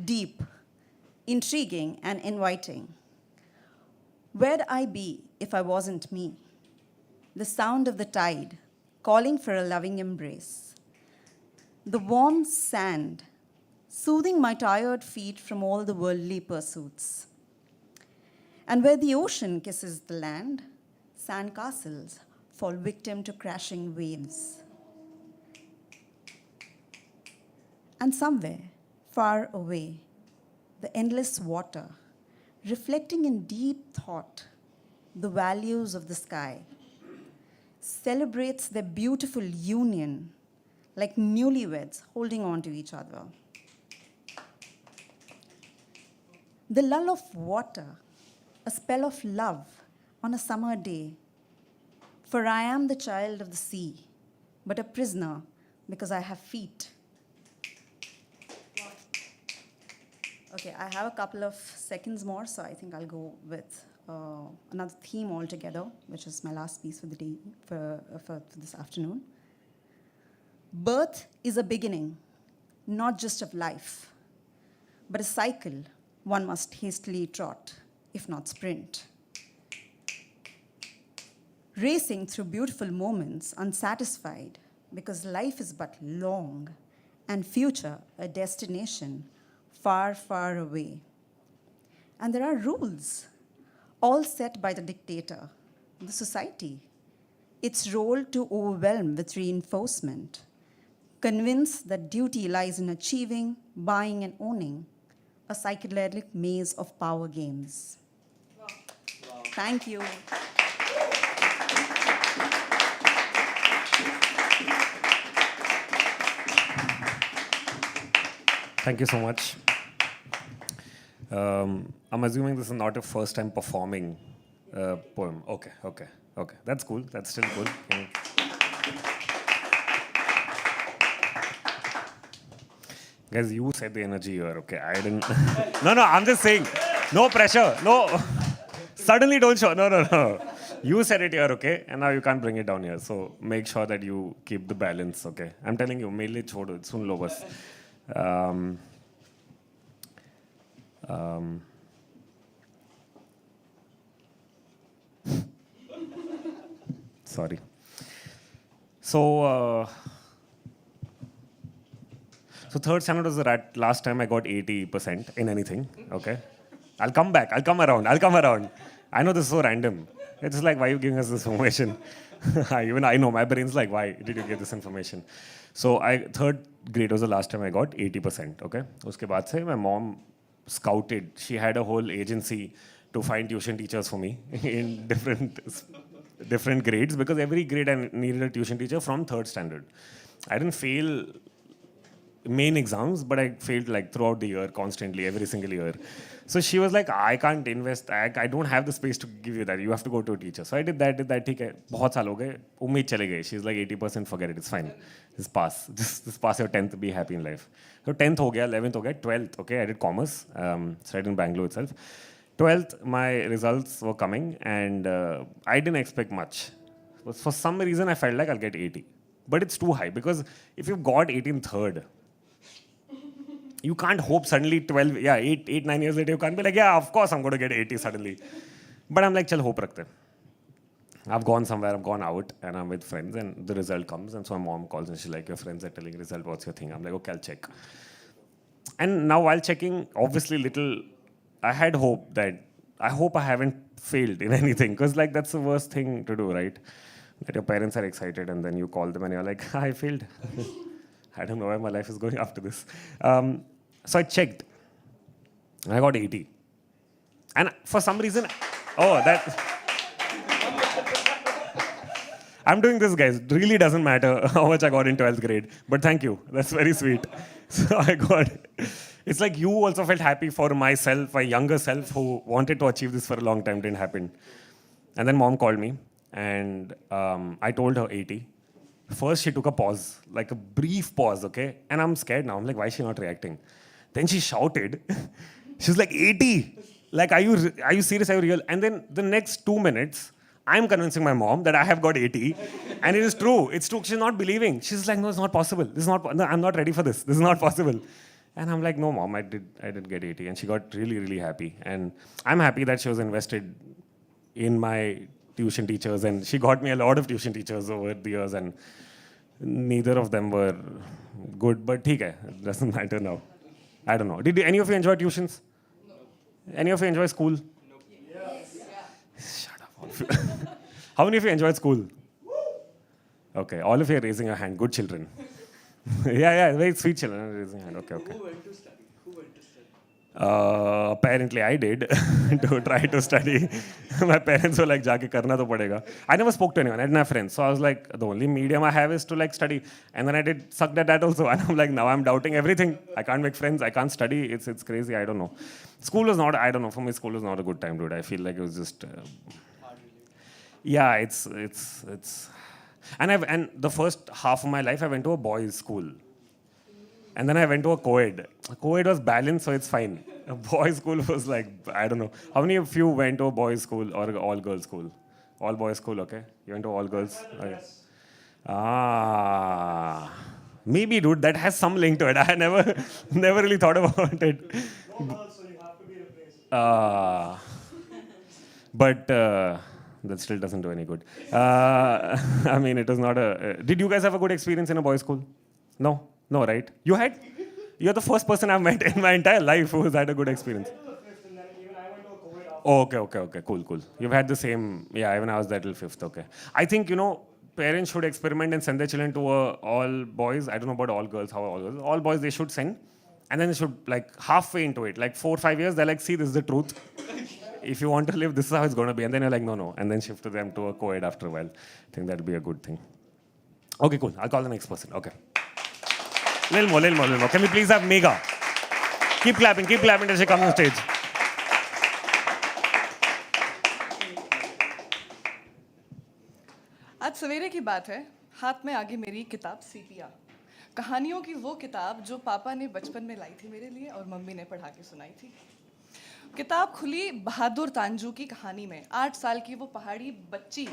S6: deep, intriguing, and inviting. Where'd I be if I wasn't me? The sound of the tide, calling for a loving embrace. The warm sand, soothing my tired feet from all the worldly pursuits. And where the ocean kisses the land, sand castles fall victim to crashing waves. And somewhere, far away, the endless water, reflecting in deep thought the values of the sky, celebrates their beautiful union like newlyweds holding on to each other. The lull of water, a spell of love on a summer day. For I am the child of the sea, but a prisoner because I have feet. Okay, I have a couple of seconds more, so I think I'll go with another theme altogether, which is my last piece for the day, for this afternoon. Birth is a beginning, not just of life, but a cycle one must hastily trot, if not sprint. Racing through beautiful moments, unsatisfied, because life is but long, and future a destination far, far away. And there are rules, all set by the dictator, the society, its role to overwhelm with reinforcement, convinced that duty lies in achieving, buying, and owning, a psychedelic maze of power games. Wow. Wow. Thank you.
S1: Thank you so much. I'm assuming this is not your first time performing a poem. Okay. That's cool. That's still cool. Guys, you set the energy here, okay? I didn't. No, I'm just saying. No pressure. No. Suddenly don't show. No. You said it here, okay? And now you can't bring it down here. So make sure that you keep the balance, okay? I'm telling you, mail it chodo, sun lo bas. Sorry. So, so third standard was the last time I got 80% in anything. Okay, I'll come back. I'll come around. I know this is so random. It's just like, why are you giving us this information? Even I know, my brain's like, why did you get this information? So third grade was the last time I got 80%. Okay, उसके बाद से my mom scouted. She had a whole agency to find tuition teachers for me in different grades, because every grade I needed a tuition teacher from third standard. I didn't fail main exams, but I failed like throughout the year, constantly, every single year. So she was like, I can't invest, I don't have the space to give you that. You have to go to a teacher. So I did that. ठीक है, बहुत साल हो गए, उम्मीद चले गई. She's like 80%, forget it, it's fine. Just pass your 10th, be happy in life. So 10th हो गया, 11th हो गया, 12th, okay, I did commerce, studied in Bangalore itself. 12th, my results were coming, and I didn't expect much. But for some reason, I felt like I'll get 80. But it's too high, because if you've got 80 in third, you can't hope suddenly 8, 9 years later, you can't be like, yeah, of course I'm going to get 80 suddenly. But I'm like, chal, hope rakhte. I've gone somewhere, I've gone out, and I'm with friends, and the result comes, and so my mom calls, and she's like, your friends are telling result, what's your thing? I'm like, okay, I'll check. And now while checking, obviously I had hope that, I hope I haven't failed in anything, because like that's the worst thing to do, right? That your parents are excited, and then you call them, and you're like, I failed. I don't know where my life is going after this. So I checked. And I got 80. And for some reason, I'm doing this, guys. It really doesn't matter how much I got in 12th grade. But thank you. That's very sweet. So it's like you also felt happy for myself, my younger self, who wanted to achieve this for a long time, didn't happen. And then mom called me, and I told her 80. First, she took a pause, like a brief pause, okay? And I'm scared now. I'm like, why is she not reacting? Then she shouted. She's like, 80? Like, are you serious? Are you real? And then the next 2 minutes, I'm convincing my mom that I have got 80. And it is true. It's true. She's not believing. She's like, no, it's not possible. No, I'm not ready for this. This is not possible. And I'm like, no, mom, I did get 80. And she got really, really happy. And I'm happy that she was invested in my tuition teachers, and she got me a lot of tuition teachers over the years, and neither of them were good, but theek hai, it doesn't matter now. I don't know. Did any of you enjoy tuitions? No. Any of you enjoy school? No. Yes. Shut up, all of you. How many of you enjoyed school? Okay, all of you are raising your hand. Good children. Yeah, very sweet children raising hand. Okay.
S2: Who went to study?
S1: Apparently I did to try to study. My parents were like, jaake karna to padega. I never spoke to anyone. I didn't have friends. So I was like, the only medium I have is to like study. And then I sucked at that also. And I'm like, now I'm doubting everything. I can't make friends. I can't study. It's crazy. I don't know. School was not, I don't know. For me, school was not a good time, dude. I feel like it was just, yeah, it's, and the first half of my life, I went to a boys' school. And then I went to a co-ed. Co-ed was balanced, so it's fine. A boys' school was like, I don't know. How many of you went to a boys' school or all-girls school? All boys school, okay? You went to all girls? Okay. Maybe, dude, that has some link to it. I never really thought about it.
S3: No girls, so you have to be replaced.
S1: But that still doesn't do any good. I mean, it was not a... did you guys have a good experience in a boys' school? No? No, right? You had? You're the first person I've met in my entire life who has had a good experience. Oh, okay. Cool. You've had the same... Yeah, even I was there till 5th, okay. I think, parents should experiment and send their children to all boys. I don't know about all girls, how all girls. All boys, they should send. And then they should, like, halfway into it, like 4 or 5 years, they're like, see, this is the truth. If you want to live, this is how it's going to be. And then you're like, no. And then shift to them to a co-ed after a while. I think that'd be a good thing. Okay, cool. I'll call the next person. Okay. Little more. Can we please have Megha? Keep clapping till she comes on stage.
S7: आज सवेरे की बात है, हाथ में आगे मेरी किताब सीपिया, कहानियों की वो किताब जो पापा ने बचपन में लाई थी मेरे लिए और मम्मी ने पढ़ा के सुनाई थी। किताब खुली बहादुर तांजू की कहानी में। 8 साल की वो पहाड़ी बच्ची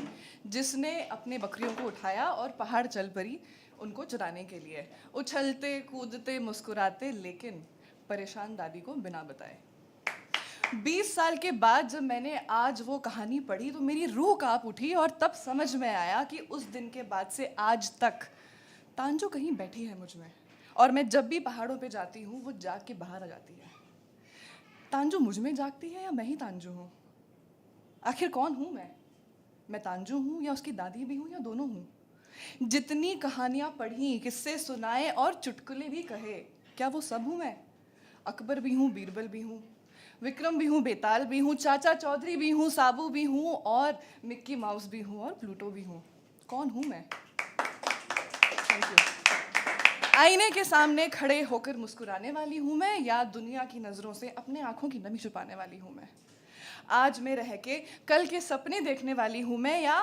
S7: जिसने अपने बकरियों को उठाया और पहाड़ चल पड़ी उनको चराने के लिए, उछलते कूदते मुस्कुराते लेकिन परेशान दादी को बिना बताए। 20 साल के बाद जब मैंने आज वो कहानी पढ़ी तो मेरी रूह कांप उठी और तब समझ में आया कि उस दिन के बाद से आज तक तांजो कहीं बैठी है मुझ में, और मैं जब भी पहाड़ों पे जाती हूँ वो जाग के बाहर आ जाती है। तांजो मुझ में जागती है या मैं ही तांजो हूँ? आखिर कौन हूँ मैं तांजो हूँ या उसकी दादी भी हूँ या दोनों हूँ? जितनी कहानियाँ पढ़ी, किस्से सुनाए और चुटकुले भी कहे, क्या वो सब हूँ मैं? अकबर भी हूँ, बीरबल भी हूँ, विक्रम भी हूँ, बेताल भी हूँ, चाचा चौधरी भी हूँ, साबू भी हूँ और मिक्की माउस भी हूँ और प्लूटो भी हूँ। कौन हूँ मैं? Thank you. आईने के सामने खड़े होकर मुस्कुराने वाली हूँ मैं या दुनिया की नज़रों से अपने आँखों की नमी छुपाने वाली हूँ मैं? आज में रह के कल के सपने देखने वाली हूँ मैं या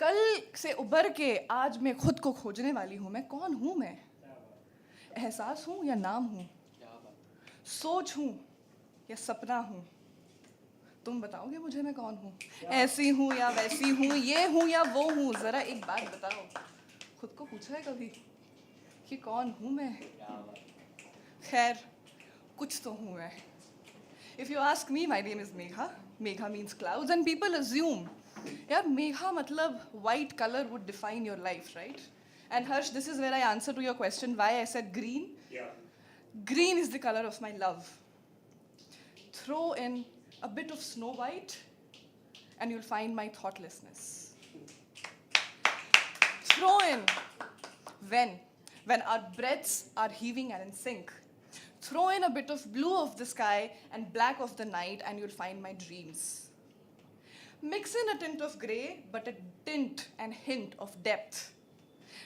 S7: कल से उबर के आज में खुद को खोजने वाली हूँ मैं? कौन हूँ मैं? एहसास हूँ या नाम हूँ? सोच हूँ या सपना हूँ? तुम बताओगे मुझे मैं कौन हूँ? ऐसी हूँ या वैसी हूँ, ये हूँ या वो हूँ? जरा एक बात बताओ, खुद को पूछा है कभी कि कौन हूँ मैं? खैर, कुछ तो हूँ मैं. If you ask me, my name is Megha. Megha means clouds, and people assume, यार Megha मतलब white color would define your life, right? And Harsh, this is where I answer to your question why I said green.
S1: Yeah.
S7: Green is the color of my love. Throw in a bit of Snow White, and you'll find my thoughtlessness. Throw in when our breaths are heaving and in sync. Throw in a bit of blue of the sky and black of the night, and you'll find my dreams. Mix in a tint of grey, but a tint and hint of depth.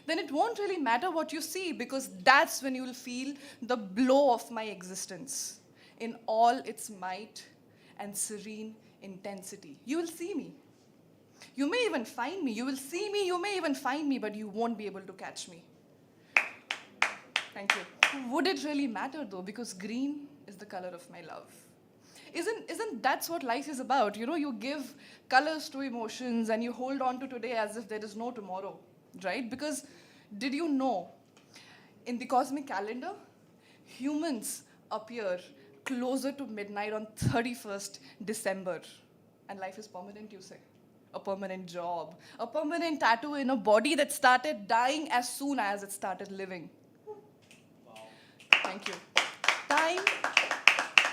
S7: Then it won't really matter what you see, because that's when you'll feel the blow of my existence in all its might and serene intensity. You will see me. You may even find me. You will see me, you may even find me, but you won't be able to catch me. Thank you. Would it really matter though? Because green is the color of my love. Isn't that's what life is about? You know, you give colors to emotions and you hold on to today as if there is no tomorrow, right? Because did you know, in the cosmic calendar, humans appear closer to midnight on 31st December. And life is permanent, you say? A permanent job, a permanent tattoo in a body that started dying as soon as it started living. Thank you. Time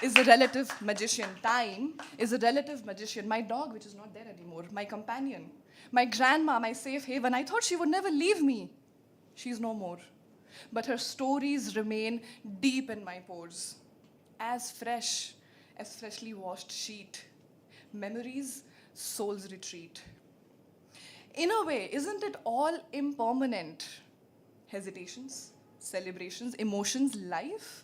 S7: is a relative magician. Time is a relative magician. My dog, which is not there anymore, my companion, my grandma, my safe haven, I thought she would never leave me. She's no more. But her stories remain deep in my pores, as fresh as freshly washed sheet. Memories, soul's retreat. In a way, isn't it all impermanent? Hesitations, celebrations, emotions, life?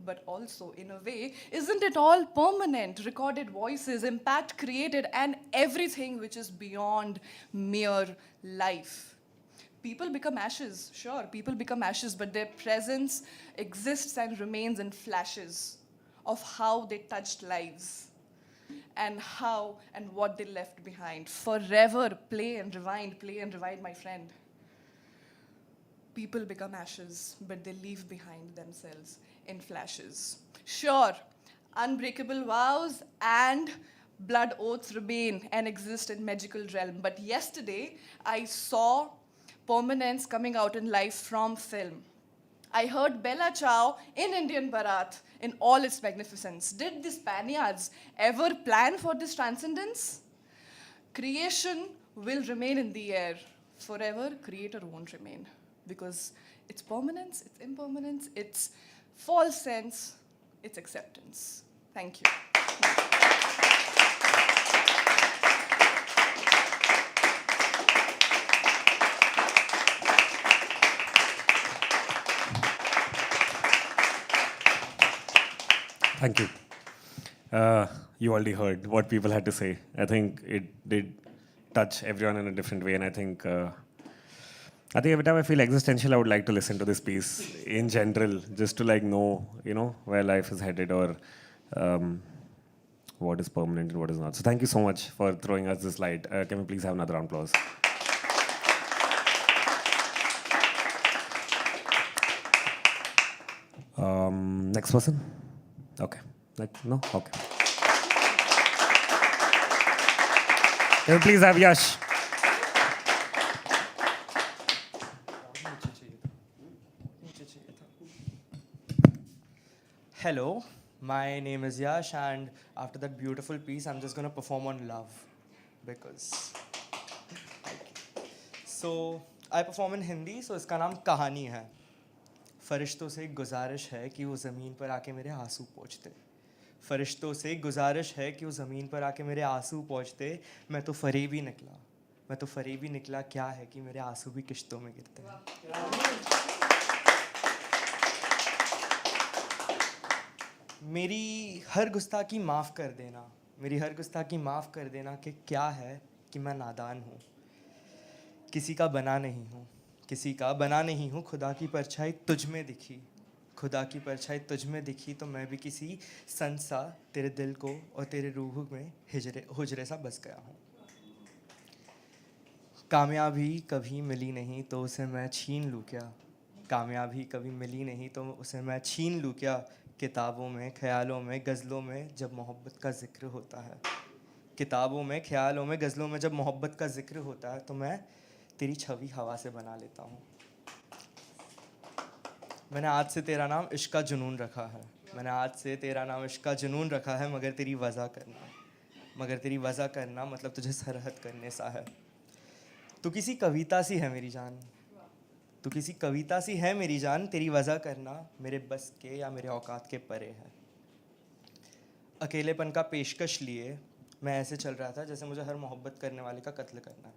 S7: But also, in a way, isn't it all permanent? Recorded voices, impact created, and everything which is beyond mere life. People become ashes, sure, people become ashes, but their presence exists and remains in flashes of how they touched lives and how and what they left behind. Forever, play and rewind, my friend. People become ashes, but they leave behind themselves in flashes. Sure, unbreakable vows and blood oaths remain and exist in magical realm. But yesterday, I saw permanence coming out in life from film. I heard Bella Ciao in Indian Bharat in all its magnificence. Did the Spaniards ever plan for this transcendence? Creation will remain in the air. Forever, creator won't remain. Because it's permanence, it's impermanence, it's false sense, it's acceptance. Thank you.
S1: Thank you. You already heard what people had to say. I think it did touch everyone in a different way, and I think every time I feel existential, I would like to listen to this piece in general, just to like know, where life is headed or what is permanent and what is not. So thank you so much for throwing us this light. Can we please have another round of applause? Next person? Okay. No? Okay. Please have Yash.
S2: Hello, my name is Yash, and after that beautiful piece, I'm just gonna perform on love because. So I perform in Hindi, so इसका नाम कहानी है. फरिश्तों से एक गुजारिश है कि वो ज़मीन पर आके मेरे आंसू पोंछते. फरिश्तों से एक गुजारिश है कि वो ज़मीन पर आके मेरे आंसू पोंछते. मैं तो फरेबी निकला. मैं तो फरेबी निकला. क्या है कि मेरे आंसू भी किश्तों में गिरते हैं. मेरी हर गुस्ताखी माफ़ कर देना. मेरी हर गुस्ताखी माफ़ कर देना कि क्या है कि मैं नादान हूँ. किसी का बना नहीं हूँ. किसी का बना नहीं हूँ. खुदा की परछाई तुझ में दिखी. खुदा की परछाई तुझ में दिखी तो मैं भी किसी संसा तेरे दिल को और तेरे रूह में हुजरे सा बस गया हूँ. कामयाबी कभी मिली नहीं तो उसे मैं छीन लूँ क्या. कामयाबी कभी मिली नहीं तो उसे मैं छीन लूँ क्या. किताबों में, ख्यालों में, गज़लों में जब मोहब्बत का ज़िक्र होता है. किताबों में, ख्यालों में, गज़लों में जब मोहब्बत का ज़िक्र होता है तो मैं तेरी छवि हवा से बना लेता हूँ. मैंने आज से तेरा नाम इश्क का जुनून रखा है. मैंने आज से तेरा नाम इश्क का जुनून रखा है. मगर तेरी वज़ा करना मतलब तुझे सरहद करने सा है. तू किसी कविता सी है मेरी जान. तू किसी कविता सी है मेरी जान. तेरी वज़ा करना मेरे बस के या मेरे औकात के परे है. अकेलेपन का पेशकश लिए मैं ऐसे चल रहा था जैसे मुझे हर मोहब्बत करने वाले का कत्ल करना है.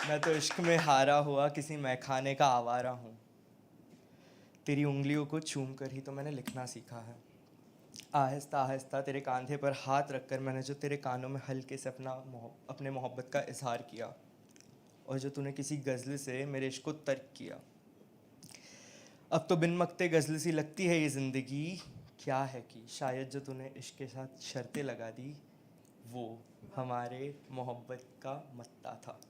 S2: मैं तो इश्क में हारा हुआ किसी मैखाने का आवारा हूँ. तेरी उंगलियों को चूम कर ही तो मैंने लिखना सीखा है. आहिस्ता आहिस्ता तेरे कांधे पर हाथ रखकर मैंने जो तेरे कानों में हल्के से अपने मोहब्बत का इजहार किया और जो तूने किसी गज़ल से मेरे इश्क को तर्क किया. अब तो बिन मकते गज़ल सी लगती है ये ज़िंदगी. क्या है कि शायद जो तूने इश्क के साथ शर्तें लगा दी वो हमारे मोहब्बत का मत्ता था.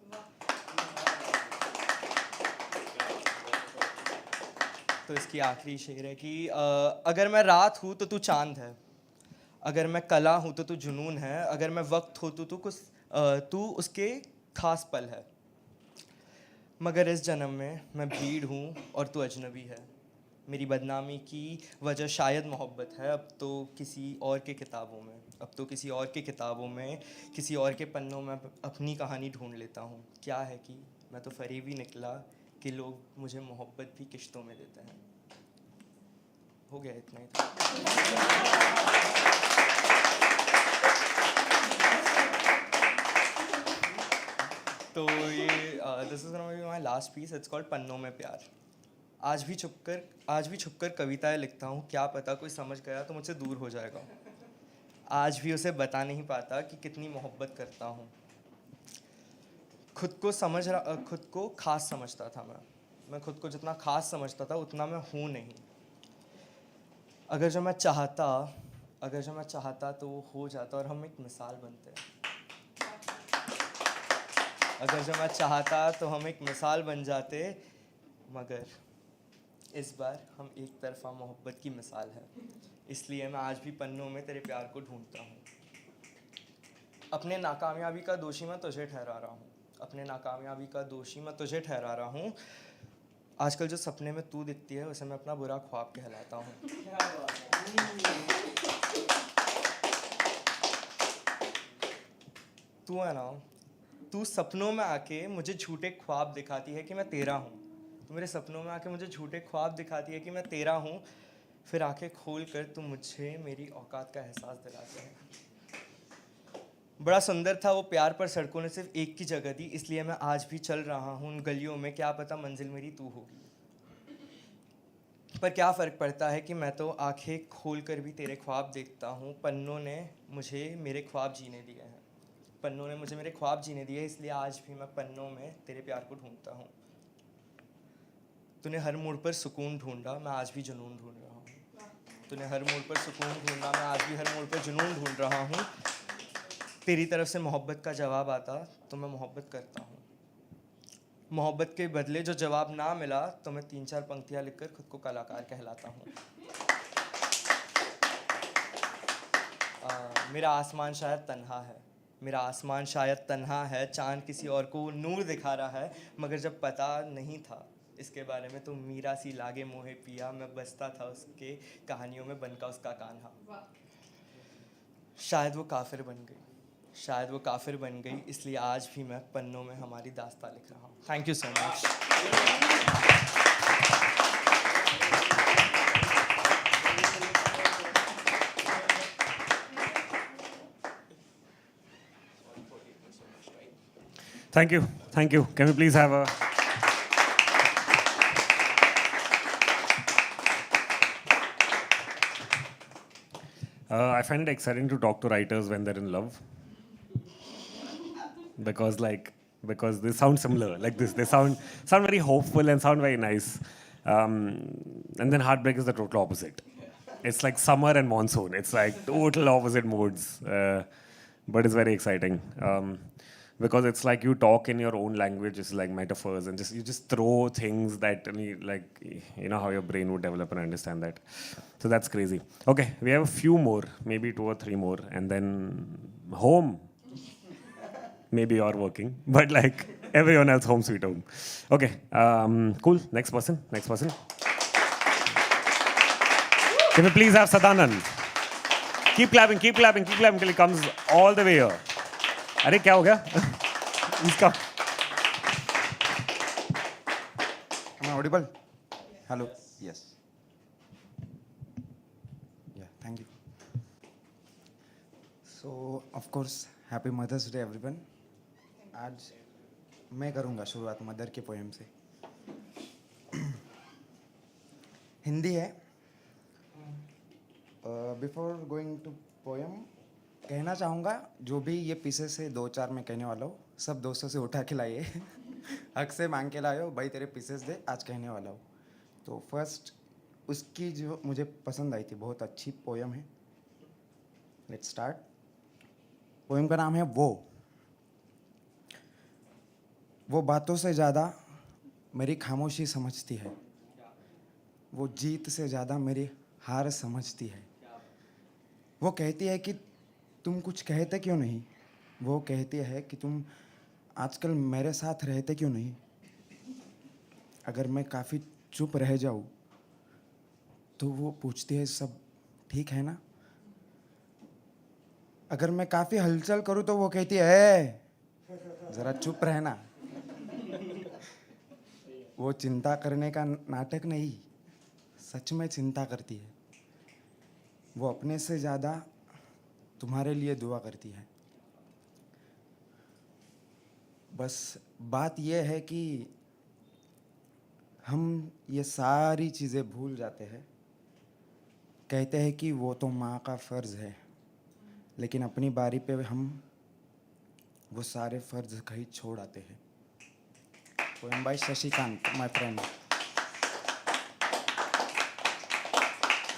S2: तो इसकी आखिरी शेर है कि अगर मैं रात हूँ तो तू चांद है. अगर मैं कला हूँ तो तू जुनून है. अगर मैं वक्त हो तो तू उसके खास पल है. मगर इस जन्म में मैं भीड़ हूँ और तू अजनबी है. मेरी बदनामी की वजह शायद मोहब्बत है. अब तो किसी और के किताबों में किसी और के पन्नों में अपनी कहानी ढूंढ लेता हूँ. क्या है कि मैं तो फरेबी निकला कि लोग मुझे मोहब्बत भी किश्तों में देते हैं. हो गया इतना ही था. तो ये this is gonna be my last piece. It's called पन्नों में प्यार. आज भी छुपकर कविताएं लिखता हूँ. क्या पता कोई समझ गया तो मुझसे दूर हो जाएगा. आज भी उसे बता नहीं पाता कि कितनी मोहब्बत करता हूँ. खुद को खास समझता था मैं खुद को जितना खास समझता था उतना मैं हूँ नहीं. अगर जो मैं चाहता तो वो हो जाता और हम एक मिसाल बनते. अगर जो मैं चाहता तो हम एक मिसाल बन जाते. मगर इस बार हम एक तरफा मोहब्बत की मिसाल है. इसलिए मैं आज भी पन्नों में तेरे प्यार को ढूंढता हूँ. अपने नाकामयाबी का दोषी मैं तुझे ठहरा रहा हूँ. आजकल जो सपने में तू दिखती है उसे मैं अपना बुरा ख्वाब कहलाता हूँ. तू है ना, तू सपनों में आके मुझे झूठे ख्वाब दिखाती है कि मैं तेरा हूँ. तू मेरे सपनों में आके मुझे झूठे ख्वाब दिखाती है कि मैं तेरा हूँ. फिर आंखें खोल कर तू मुझे मेरी औकात का एहसास दिलाते हैं. बड़ा सुंदर था वो प्यार पर सड़कों ने सिर्फ एक की जगह दी. इसलिए मैं आज भी चल रहा हूँ उन गलियों में. क्या पता मंजिल मेरी तू होगी. पर क्या फ़र्क पड़ता है कि मैं तो आंखें खोल कर भी तेरे ख्वाब देखता हूँ. पन्नों ने मुझे मेरे ख्वाब जीने दिए. इसलिए आज भी मैं पन्नों में तेरे प्यार को ढूंढता हूँ. तूने हर मोड़ पर सुकून ढूंढा, मैं आज भी जुनून ढूंढ रहा हूँ. तूने हर मोड़ पर सुकून ढूंढा, मैं आज भी हर मोड़ पर जुनून ढूंढ रहा हूँ. तेरी तरफ से मोहब्बत का जवाब आता तो मैं मोहब्बत करता हूँ. मोहब्बत के बदले जो जवाब ना मिला तो मैं 3-4 पंक्तियाँ लिखकर खुद को कलाकार कहलाता हूँ. मेरा आसमान शायद तन्हा है, मेरा आसमान शायद तन्हा है, चांद किसी और को नूर दिखा रहा है, मगर जब पता नहीं था इसके बारे में तो मीरा सी लागे मोहे पिया, मैं बसता था उसके कहानियों में बनका उसका कान्हा। शायद वो काफिर बन गई, शायद वो काफिर बन गई, इसलिए आज भी मैं पन्नों में हमारी दास्तां लिख रहा हूँ। Thank you so much.
S1: Thank you. Thank you. Can we please have a... I find it exciting to talk to writers when they're in love. Because they sound similar, like this. They sound very hopeful and sound very nice. And then heartbreak is the total opposite. It's like summer and monsoon. It's like total opposite moods. But it's very exciting. Because it's like you talk in your own language, it's like metaphors, and you just throw things that like you know how your brain would develop and understand that. So that's crazy. Okay, we have a few more, maybe 2 or 3 more, and then home. Maybe you're working, but like everyone else, home sweet home. Okay, cool. Next person. Can we please have Sadanand? Keep clapping till he comes all the way here. अरे क्या हो गया इसका?
S8: Am I audible? Hello. Yes. Yeah. Thank you. So of course, Happy Mother's Day, everyone. आज मैं करूँगा शुरुआत mother के पोएम से. हिंदी है. Before going to poem, कहना चाहूँगा जो भी ये पीसेस से 2-4 में कहने वाला हूँ सब दोस्तों से उठा के लाइए. हक से मांग के लाए हो भाई तेरे पीसेस दे आज कहने वाला हूँ. तो फर्स्ट उसकी जो मुझे पसंद आई थी बहुत अच्छी पोएम है. Let's start. पोएम का नाम है वो बातों से ज़्यादा मेरी खामोशी समझती है, वो जीत से ज़्यादा मेरी हार समझती है. वो कहती है कि तुम कुछ कहते क्यों नहीं, वो कहती है कि तुम आजकल मेरे साथ रहते क्यों नहीं. अगर मैं काफ़ी चुप रह जाऊँ तो वो पूछती है सब ठीक है ना. अगर मैं काफ़ी हलचल करूँ तो वो कहती है ज़रा चुप रहना. वो चिंता करने का नाटक नहीं सच में चिंता करती है. वो अपने से ज़्यादा तुम्हारे लिए दुआ करती है. बस बात यह है कि हम ये सारी चीज़ें भूल जाते हैं. कहते हैं कि वो तो माँ का फ़र्ज़ है, लेकिन अपनी बारी पे हम वो सारे फ़र्ज़ कहीं छोड़ आते हैं. Poem by Shashikant, my friend.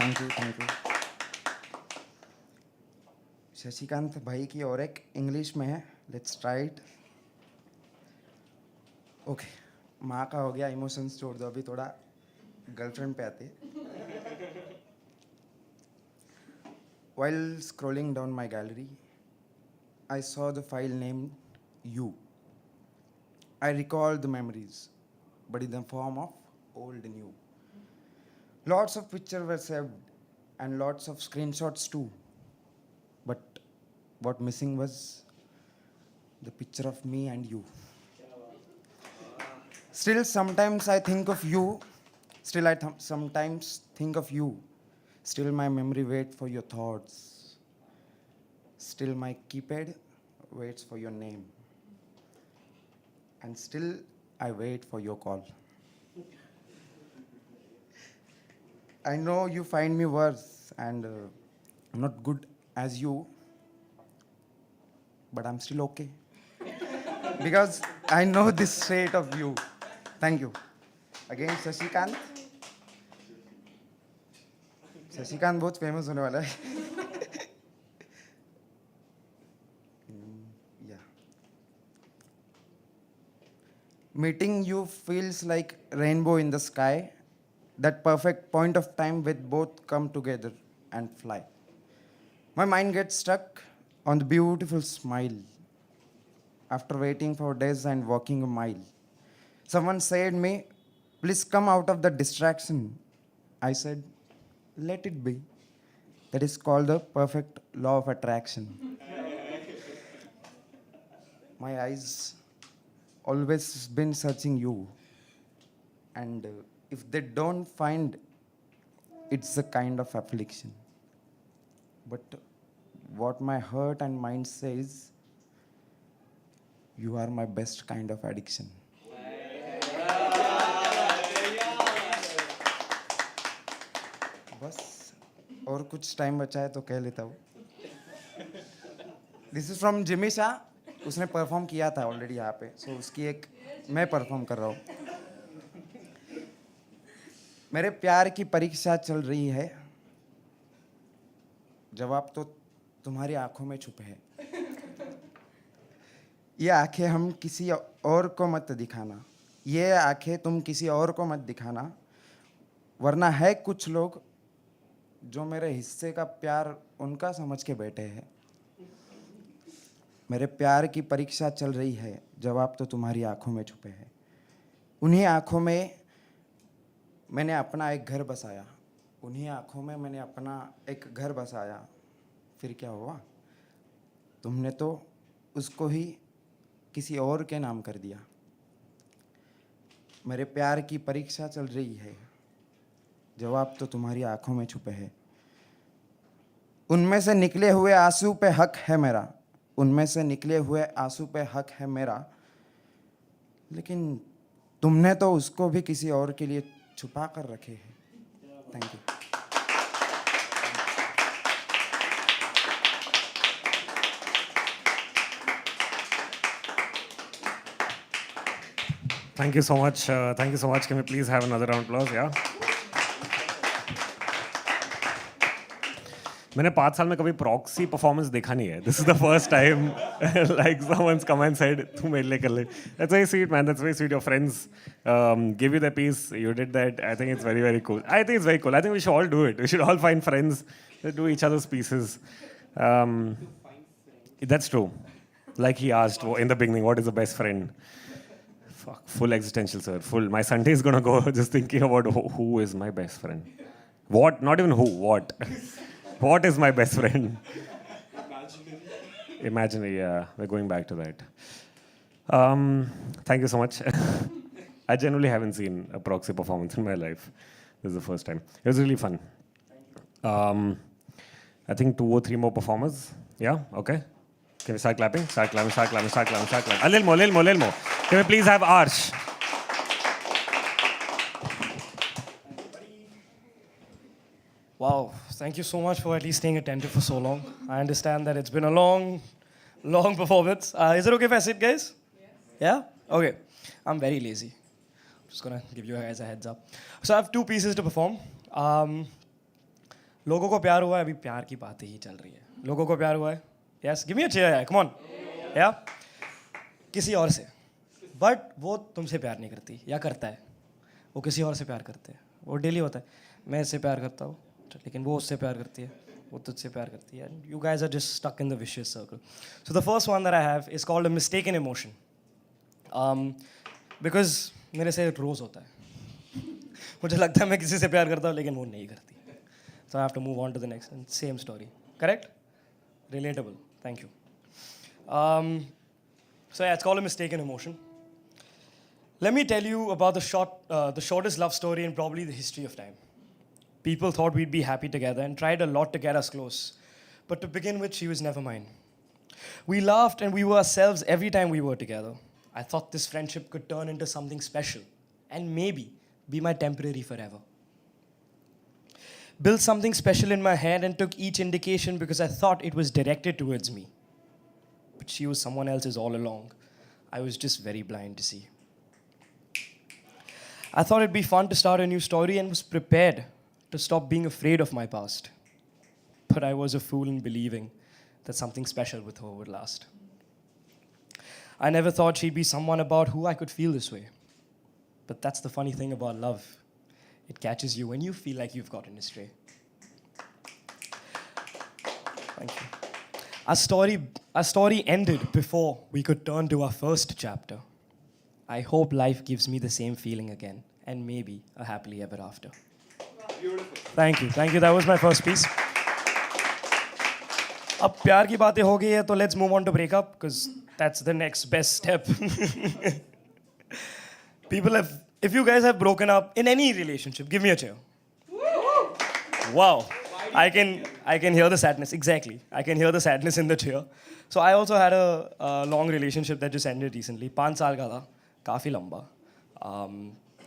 S8: Thank you. Shashikant भाई की और एक इंग्लिश में है. Let's try it. ओके, माँ का हो गया, इमोशंस छोड़ दो, अभी थोड़ा गर्लफ्रेंड पे आते. While scrolling down my gallery, I saw the file named You. I recalled the memories, but in the form of old new. Lots of pictures were saved and lots of screenshots too. But what missing was the picture of me and you. Still, sometimes I think of you. Still, I sometimes think of you. Still, my memory waits for your thoughts. Still, my keypad waits for your name. And still, I wait for your call. I know you find me worse and not good as you, but I'm still okay. Because I know this state of you. Thank you. Again, Shashikant. Shashikant बहुत famous होने वाला है. Yeah. Meeting you feels like rainbow in the sky, that perfect point of time with both come together and fly. My mind gets stuck on the beautiful smile after waiting for days and walking a mile. Someone said me, please come out of the distraction. I said, let it be. That is called the perfect law of attraction. My eyes always been searching you. And if they don't find, it's a kind of affliction. But what my heart and mind says, you are my best kind of addiction. बस और कुछ time बचा है तो कह लेता हूँ. This is from Jimmy Shah. उसने परफॉर्म किया था ऑलरेडी यहाँ पे, सो उसकी एक मैं परफॉर्म कर रहा हूँ. मेरे प्यार की परीक्षा चल रही है, जवाब तो तुम्हारी आंखों में छुपे है. ये आंखें हम किसी और को मत दिखाना, ये आंखें तुम किसी और को मत दिखाना, वरना है कुछ लोग जो मेरे हिस्से का प्यार उनका समझ के बैठे हैं. मेरे प्यार की परीक्षा चल रही है, जवाब तो तुम्हारी आंखों में छुपे हैं. उन्हीं आंखों में मैंने अपना एक घर बसाया, उन्हीं आंखों में मैंने अपना एक घर बसाया. फिर क्या हुआ? तुमने तो उसको ही किसी और के नाम कर दिया. मेरे प्यार की परीक्षा चल रही है, जवाब तो तुम्हारी आंखों में छुपे हैं. उनमें से निकले हुए आंसू पे हक है मेरा, उनमें से निकले हुए आंसू पे हक है मेरा, लेकिन तुमने तो उसको भी किसी और के लिए छुपा कर रखे हैं. Thank you.
S1: Thank you so much. Thank you so much. Can we please have another round of applause? Yeah. मैंने 5 साल में कभी प्रॉक्सी परफॉर्मेंस देखा नहीं है. This is the first time like someone's come and said तू मेरे लिए कर ले. That's very sweet man. That's very sweet. Your friends give you the piece. You did that. I think it's very cool. I think it's very cool. I think we should all do it. We should all find friends that do each other's pieces. That's true. Like he asked in the beginning, what is the best friend? Fuck, full existential, sir. Full. My Sunday is gonna go just thinking about who is my best friend. What? Not even who. What? What is my best friend? Imaginary. Yeah, we're going back to that. Thank you so much. I genuinely haven't seen a proxy performance in my life. This is the first time. It was really fun. I think 2 or 3 more performers. Yeah. Okay. Can we start clapping? Start clapping. Start clapping. Start clapping. Start clapping. A little more. Little more. Little more. Can we please have Arsh?
S9: Wow, thank you so much for at least staying attentive for so long. I understand that it's been a long, long performance. Is it okay if I sit, guys? Yes. Yeah? Okay. I'm very lazy. I'm just gonna give you guys a heads up. So I have 2 pieces to perform. लोगों को प्यार हुआ है, अभी प्यार की बातें ही चल रही है. लोगों को प्यार हुआ है? Yes, give me a cheer, come on. Yeah? किसी और से. But वो तुमसे प्यार नहीं करती, या करता है. वो किसी और से प्यार करते हैं. वो डेली होता है. मैं इससे प्यार करता हूँ, लेकिन वो उससे प्यार करती है, वो तुझसे प्यार करती है. You guys are just stuck in the vicious circle. So the first one that I have is called a mistaken emotion. Because मेरे से रोज़ होता है. मुझे लगता है मैं किसी से प्यार करता हूँ, लेकिन वो नहीं करती. So I have to move on to the next and same story. Correct? Relatable. Thank you. So yeah, it's called a mistaken emotion. Let me tell you about the shortest love story in probably the history of time. People thought we'd be happy together and tried a lot to get us close. But to begin with, she was never mine. We laughed and we were ourselves every time we were together. I thought this friendship could turn into something special and maybe be my temporary forever. Built something special in my head and took each indication because I thought it was directed towards me. But she was someone else's all along. I was just very blind to see. I thought it'd be fun to start a new story and was prepared to stop being afraid of my past. But I was a fool in believing that something special with her would last. I never thought she'd be someone about who I could feel this way. But that's the funny thing about love. It catches you when you feel like you've gotten astray. Thank you. Our story ended before we could turn to our first chapter. I hope life gives me the same feeling again, and maybe a happily ever after. Beautiful. Thank you. That was my first piece. अब प्यार की बातें हो गई है तो let's move on to breakup because that's the next best step. If you guys have broken up in any relationship, give me a cheer. Wow. I can hear the sadness. Exactly. I can hear the sadness in the cheer. So I also had a long relationship that just ended recently. 5 साल का था, काफ़ी लंबा.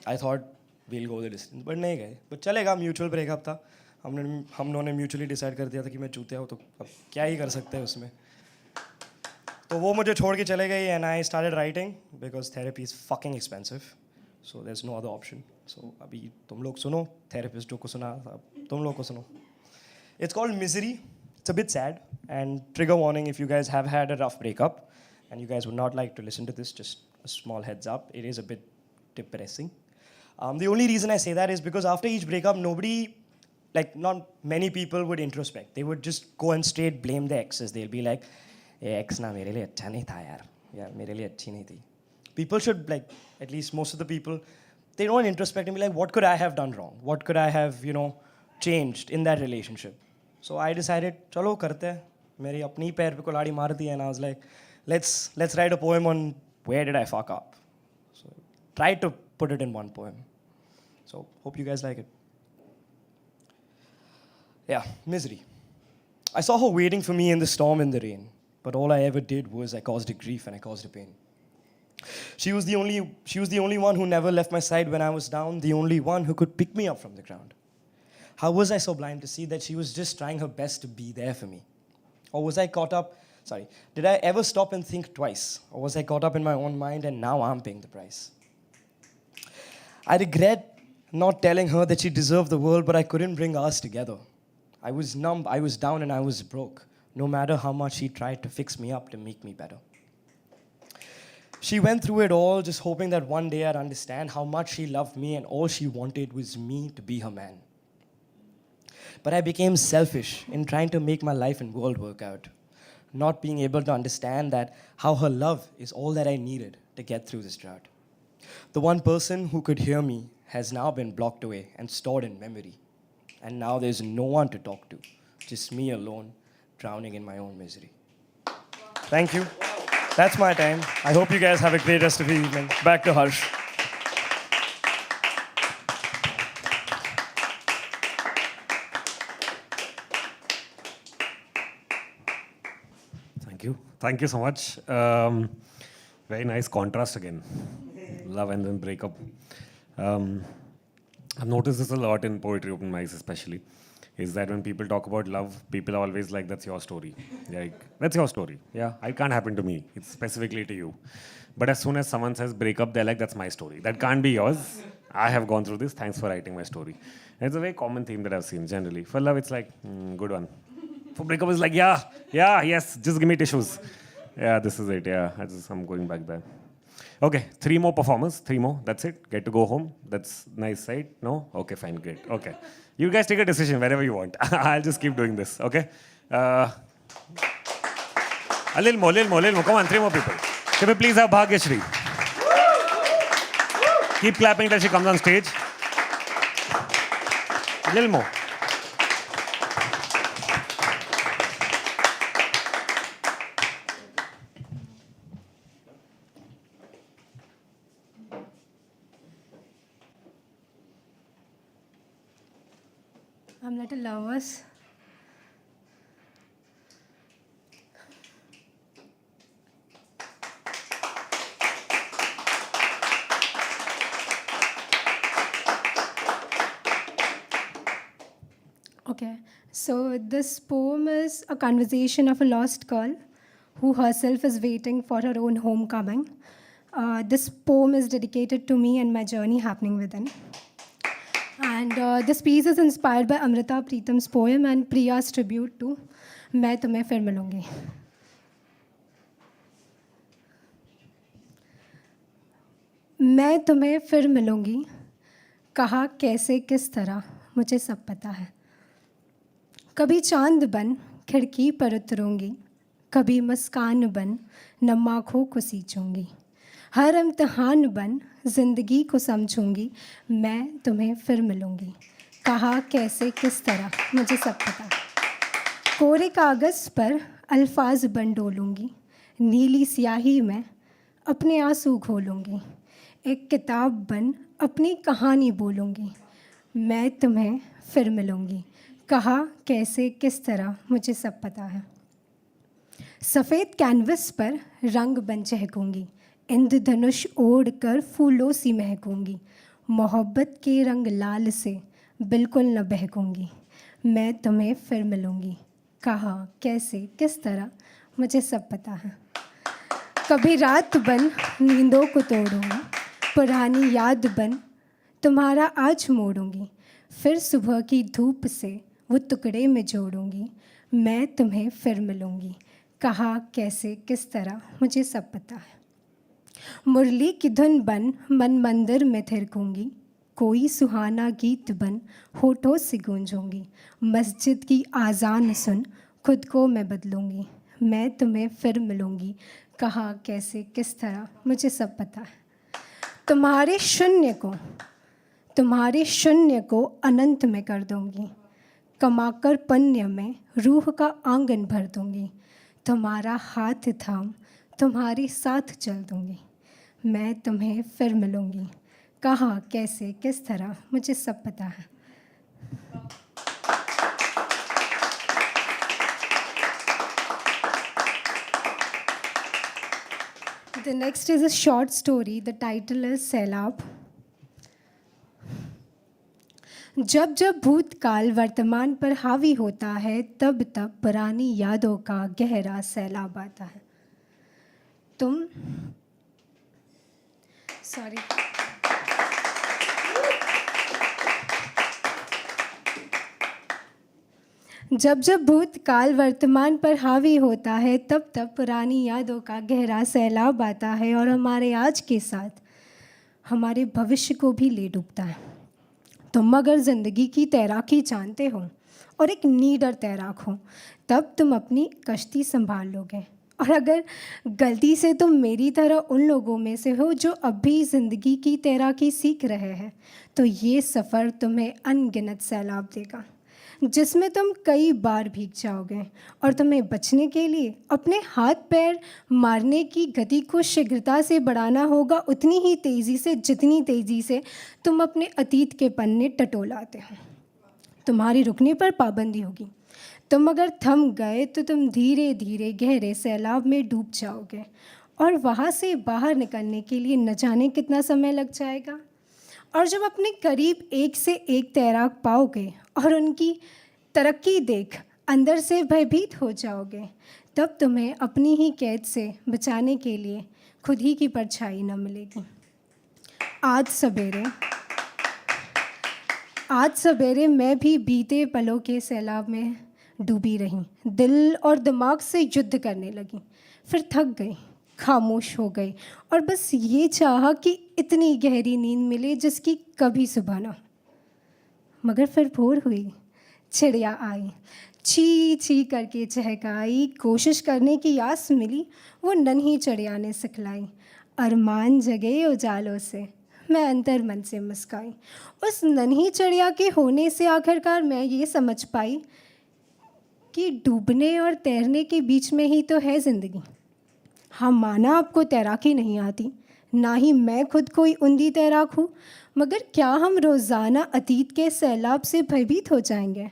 S9: I thought we'll go the distance, but नहीं गए. But चलेगा, mutual breakup था. हम दोनों ने mutually decide कर दिया था कि मैं चूतिया हूँ तो अब क्या ही कर सकते हैं उसमें. तो वो मुझे छोड़ के चले गई and I started writing because therapy is fucking expensive. So there's no other option. So अभी तुम लोग सुनो, therapist को सुना, तुम लोग को सुनो. It's called Misery. It's a bit sad. And trigger warning if you guys have had a rough breakup and you guys would not like to listen to this, just a small heads up. It is a bit depressing. The only reason I say that is because after each breakup, not many people would introspect. They would just go and straight blame the exes. They'll be like, ex na mere liye acha nahi tha yaar. Yeah, mere liye achhi nahi thi. People should, at least most of the people, they don't introspect and be like, what could I have done wrong? What could I have, changed in that relationship? So I decided, chalo karte hain. मेरी अपनी पैर पे कुल्हाड़ी मार दी and I was like, let's write a poem on where did I fuck up. So try to put it in one poem. So hope you guys like it. Yeah, Misery. I saw her waiting for me in the storm in the rain, but all I ever did was I caused her grief and I caused her pain. She was the only one who never left my side when I was down, the only one who could pick me up from the ground. How was I so blind to see that she was just trying her best to be there for me? Or was I caught up, did I ever stop and think twice? Or was I caught up in my own mind and now I'm paying the price? I regret not telling her that she deserved the world, but I couldn't bring us together. I was numb, I was down, and I was broke, no matter how much she tried to fix me up to make me better. She went through it all just hoping that one day I'd understand how much she loved me and all she wanted was me to be her man. But I became selfish in trying to make my life and world work out, not being able to understand that how her love is all that I needed to get through this drought. The one person who could hear me has now been blocked away and stored in memory. And now there's no one to talk to, just me alone, drowning in my own misery. Thank you. That's my time. I hope you guys have a great rest of the evening. Back to Harsh.
S1: Thank you so much. Very nice contrast again. Love and then breakup. I've noticed this a lot in poetry open mics especially, is that when people talk about love, people are always like, that's your story. Like, that's your story. Yeah, it can't happen to me. It's specifically to you. But as soon as someone says breakup, they're like, that's my story. That can't be yours. I have gone through this. Thanks for writing my story. And it's a very common theme that I've seen generally. For love, it's like, good one. For breakup, it's like, yes, just give me tissues. Yeah, this is it. Yeah, I'm going back there. Okay, 3 more performers. 3 more. That's it. Get to go home. That's nice, right? No? Okay, fine, great. Okay. You guys take a decision wherever you want. I'll just keep doing this, okay? A little more. Come on, 3 more people. Can we please have Bhagyashri? Keep clapping till she comes on stage. A little more.
S10: I'm little nervous. Okay, so this poem is a conversation of a lost girl who herself is waiting for her own homecoming. This poem is dedicated to me and my journey happening within. And this piece is inspired by Amrita Pritam's poem and Priya's tribute to मैं तुम्हें फिर मिलूंगी. मैं तुम्हें फिर मिलूंगी, कहा कैसे किस तरह मुझे सब पता है. कभी चांद बन, खिड़की पर उतरूंगी, कभी मुस्कान बन नम आँखों को सींचूंगी, हर इम्तिहान बन जिंदगी को समझूंगी, मैं तुम्हें फिर मिलूंगी, कहा कैसे किस तरह मुझे सब पता। कोरे कागज़ पर अल्फाज बन डोलूंगी, नीली स्याही में अपने आंसू घोलूंगी, एक किताब बन अपनी कहानी बोलूंगी, मैं तुम्हें फिर मिलूंगी, कहा कैसे किस तरह मुझे सब पता है। सफ़ेद कैनवस पर रंग बन चहकूंगी, इंद्रधनुष ओढ़ कर फूलों सी महकूंगी, मोहब्बत के रंग लाल से बिल्कुल न बहकूंगी, मैं तुम्हें फिर मिलूंगी, कहा कैसे किस तरह मुझे सब पता है। कभी रात बन नींदों को तोड़ूंगी, पुरानी याद बन तुम्हारा आज मोड़ूंगी, फिर सुबह की धूप से वो टुकड़े में जोड़ूंगी, मैं तुम्हें फिर मिलूंगी, कहा कैसे किस तरह मुझे सब पता है। मुरली की धुन बन मन मंदिर में थिरकूंगी, कोई सुहाना गीत बन होठों से गूंजूंगी, मस्जिद की आज़ान सुन खुद को मैं बदलूंगी, मैं तुम्हें फिर मिलूंगी, कहा कैसे किस तरह मुझे सब पता है। तुम्हारे शून्य को अनंत में कर दूंगी, कमाकर पुण्य में रूह का आंगन भर दूंगी, तुम्हारा हाथ थाम तुम्हारे साथ चल दूंगी, मैं तुम्हें फिर मिलूंगी, कहा कैसे किस तरह मुझे सब पता है। The next is a short story. The title is सैलाब। जब जब भूतकाल वर्तमान पर हावी होता है, तब तब पुरानी यादों का गहरा सैलाब आता है। जब जब भूतकाल वर्तमान पर हावी होता है, तब तब पुरानी यादों का गहरा सैलाब आता है और हमारे आज के साथ हमारे भविष्य को भी ले डूबता है। तुम अगर ज़िंदगी की तैराकी जानते हो और एक नीडर तैराक हो, तब तुम अपनी कश्ती संभाल लोगे, और अगर गलती से तुम मेरी तरह उन लोगों में से हो जो अब भी ज़िंदगी की तैराकी सीख रहे हैं, तो ये सफ़र तुम्हें अनगिनत सैलाब देगा, जिसमें तुम कई बार भीग जाओगे, और तुम्हें बचने के लिए अपने हाथ पैर मारने की गति को शीघ्रता से बढ़ाना होगा, उतनी ही तेज़ी से जितनी तेज़ी से तुम अपने अतीत के पन्ने टटोलाते हो। तुम्हारी रुकने पर पाबंदी होगी। तुम अगर थम गए तो तुम धीरे धीरे गहरे सैलाब में डूब जाओगे, और वहाँ से बाहर निकलने के लिए न जाने कितना समय लग जाएगा। और जब अपने करीब एक से एक तैराक पाओगे और उनकी तरक्की देख अंदर से भयभीत हो जाओगे, तब तुम्हें अपनी ही कैद से बचाने के लिए खुद ही की परछाई न मिलेगी। आज सवेरे मैं भी बीते पलों के सैलाब में डूबी रही, दिल और दिमाग से युद्ध करने लगी, फिर थक गई, खामोश हो गई, और बस ये चाहा कि इतनी गहरी नींद मिले जिसकी कभी सुबह ना। मगर फिर भोर हुई, चिड़िया आई, ची ची करके चहकाई, कोशिश करने की आस मिली, वो नन्ही चिड़िया ने सिखलाई, अरमान जगे उजालों से मैं अंतर मन से मुस्काई। उस नन्ही चिड़िया के होने से आखिरकार मैं ये समझ पाई कि डूबने और तैरने के बीच में ही तो है ज़िंदगी। हाँ, माना आपको तैराकी नहीं आती, ना ही मैं खुद कोई उंदी तैराक हूँ, मगर क्या हम रोज़ाना अतीत के सैलाब से भयभीत हो जाएंगे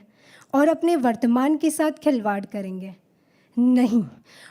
S10: और अपने वर्तमान के साथ खिलवाड़ करेंगे? नहीं,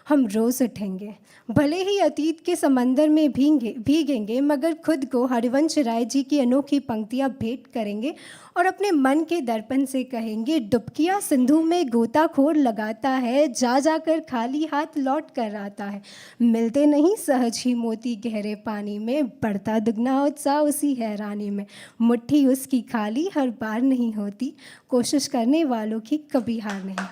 S10: हम रोज़ उठेंगे, भले ही अतीत के समंदर में भीगेंगे, मगर खुद को हरिवंश राय जी की अनोखी पंक्तियाँ भेंट करेंगे और अपने मन के दर्पण से कहेंगे, डुबकियाँ सिंधु में गोताखोर लगाता है, जा जाकर खाली हाथ लौट कर आता है, मिलते नहीं सहज ही मोती गहरे पानी में, बढ़ता दुगना उत्साह उसी हैरानी में, मुट्ठी उसकी खाली हर बार नहीं होती, कोशिश करने वालों की कभी हार नहीं।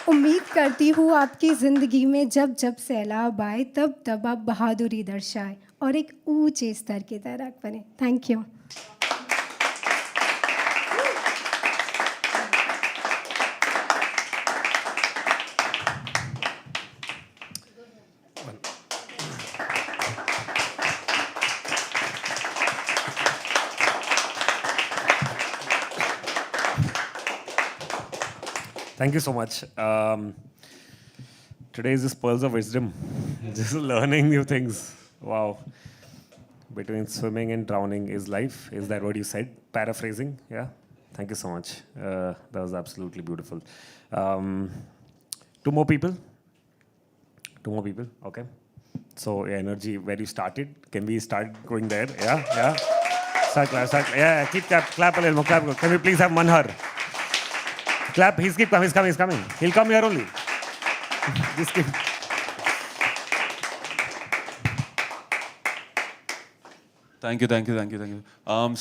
S10: उम्मीद करती हूँ आपकी ज़िंदगी में जब जब सैलाब आए, तब तब आप बहादुरी दर्शाएं और एक ऊंचे स्तर के तैराक बने। Thank you.
S1: Thank you so much. Today is just pearls of wisdom, just learning new things. Wow. Between swimming and drowning is life. Is that what you said? Paraphrasing? Yeah. Thank you so much. That was absolutely beautiful. Two more people. Okay. So energy where you started. Can we start going there? Yeah, yeah. Start. Yeah, keep clap a little more. Clap. Can we please have Manhar? Clap. He's coming. He'll come here only. Just keep.
S11: Thank you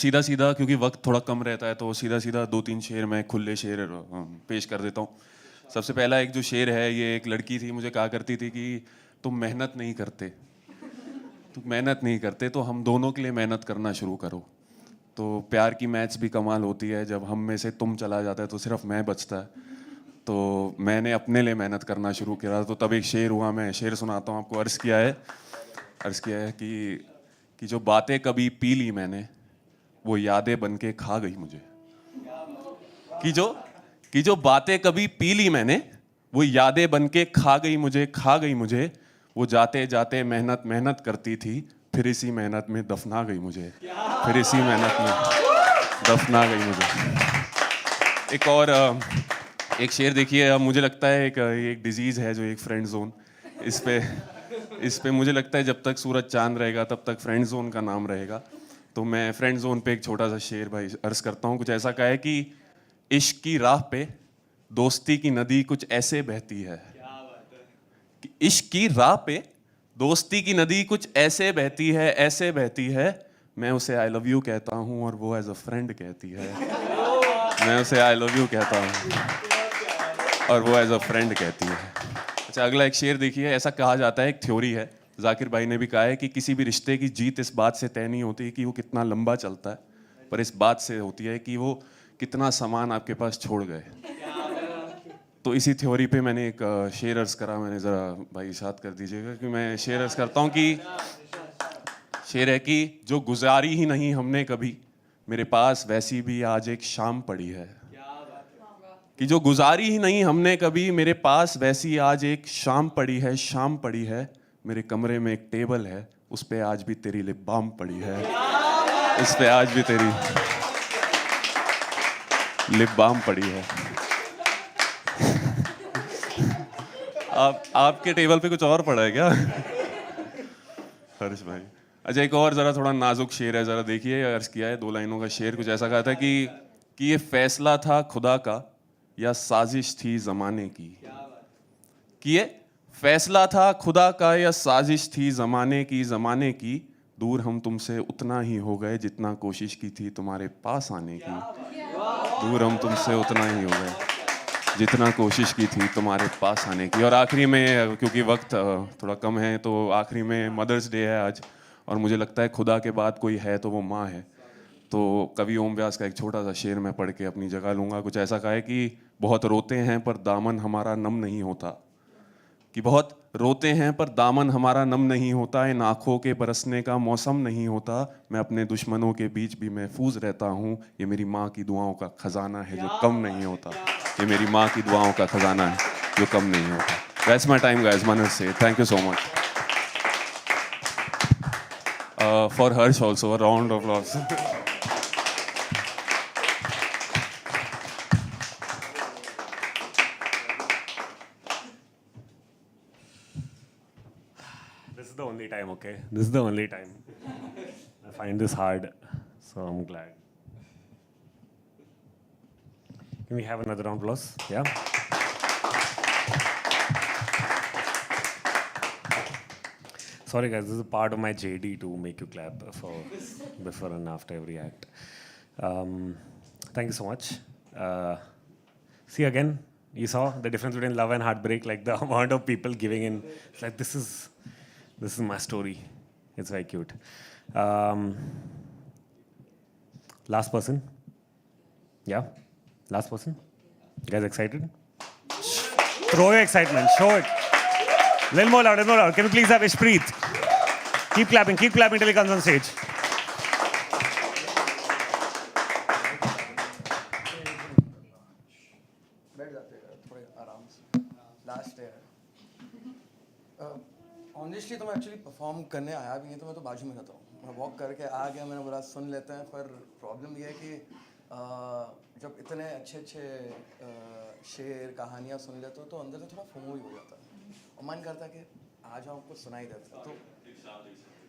S11: सीधा सीधा क्योंकि वक्त थोड़ा कम रहता है तो सीधा सीधा 2-3 शेर मैं खुले शेर पेश कर देता हूँ. सबसे पहला एक जो शेर है ये एक लड़की थी मुझे कहा करती थी कि तुम मेहनत नहीं करते तो हम दोनों के लिए मेहनत करना शुरू करो. तो प्यार की मैथ्स भी कमाल होती है. जब हम में से तुम चला जाता है तो सिर्फ मैं बचता है. तो मैंने अपने लिए मेहनत करना शुरू किया तो तब एक शेर हुआ. मैं शेर सुनाता हूँ आपको. अर्ज़ किया है कि जो बातें कभी पी ली मैंने वो यादें बन के खा गई मुझे. कि जो बातें कभी पी ली मैंने वो यादें बन के खा गई मुझे. वो जाते जाते मेहनत करती थी फिर इसी मेहनत में दफना गई मुझे. एक और एक शेर देखिए. मुझे लगता है एक डिजीज़ है जो एक फ्रेंड जोन. इस पे मुझे लगता है जब तक सूरज चांद रहेगा तब तक फ्रेंड जोन का नाम रहेगा. तो मैं फ्रेंड जोन पे एक छोटा सा शेर भाई अर्ज करता हूँ. कुछ ऐसा कहा है कि इश्क की राह पे दोस्ती की नदी कुछ ऐसे बहती है. कि इश्क की राह पे दोस्ती की नदी कुछ ऐसे बहती है. मैं उसे आई लव यू कहता हूँ और वो एज अ फ्रेंड कहती है. मैं उसे आई लव यू कहता हूँ और वो एज अ फ्रेंड कहती है. अच्छा अगला एक शेर देखिए. ऐसा कहा जाता है एक थ्योरी है जाकिर भाई ने भी कहा है कि किसी भी रिश्ते की जीत इस बात से तय नहीं होती कि वो कितना लंबा चलता है पर इस बात से होती है कि वो कितना सामान आपके पास छोड़ गए. तो इसी थ्योरी पे मैंने एक शेर अर्ज करा. मैंने ज़रा भाई इरशाद कर दीजिएगा कि मैं शेर अर्ज करता हूँ कि शेर है कि जो गुजारी ही नहीं हमने कभी मेरे पास वैसी भी आज एक शाम पड़ी है. कि जो गुजारी ही नहीं हमने कभी मेरे पास वैसी आज एक शाम पड़ी है. मेरे कमरे में एक टेबल है उस पे आज भी तेरी लिप बाम पड़ी है. उस पे आज भी तेरी लिप बाम पड़ी है. आपके टेबल पे कुछ और पड़ा है क्या हर्ष भाई? अच्छा एक और ज़रा थोड़ा नाजुक शेर है. ज़रा देखिए अर्ज किया है 2 लाइनों का शेर. कुछ ऐसा कहा था कि ये फैसला था खुदा का या साजिश थी ज़माने की. कि ये फैसला था खुदा का या साजिश थी ज़माने की. दूर हम तुमसे उतना ही हो गए जितना कोशिश की थी तुम्हारे पास आने की. दूर हम तुमसे उतना ही हो गए जितना कोशिश की थी तुम्हारे पास आने की. और आखिरी में क्योंकि वक्त थोड़ा कम है तो आखिरी में मदर्स डे है आज और मुझे लगता है खुदा के बाद कोई है तो वो माँ है. तो कवि ओम व्यास का एक छोटा सा शेर मैं पढ़ के अपनी जगह लूँगा. कुछ ऐसा कहा है कि बहुत रोते हैं पर दामन हमारा नम नहीं होता. कि बहुत रोते हैं पर दामन हमारा नम नहीं होता. इन आँखों के बरसने का मौसम नहीं होता. मैं अपने दुश्मनों के बीच भी महफूज रहता हूँ. ये मेरी माँ की दुआओं का खजाना है जो कम नहीं होता. ये मेरी माँ की दुआओं का खजाना है जो कम नहीं होता. That's my time guys. Manas say thank you so much. For Harsh also a round of applause.
S1: This is the only time, okay? This is the only time. I find this hard, so I'm glad. Can we have another round of applause? Yeah? Sorry guys, this is a part of my JD to make you clap for before and after every act. Thank you so much. See again, you saw the difference between love and heartbreak, like the amount of people giving in. It's like this is my story. It's very cute. Last person. Yeah? Last person? You guys excited? Throw your excitement. Show it. Little more loud, little more loud. Can you please have Ishpreet? Keep clapping till he comes on stage.
S8: Honestly तो मैं actually perform करने आया भी नहीं, तो मैं तो बाजू में रहता हूँ। मैं वॉक करके आ गया, मैंने बोला सुन लेते हैं। पर प्रॉब्लम ये है कि जब इतने अच्छे अच्छे शेर कहानियाँ सुन लेते हो तो अंदर से थोड़ा फोमो ही हो जाता है और मन करता है कि आ जाओ, कुछ सुनाई देता है।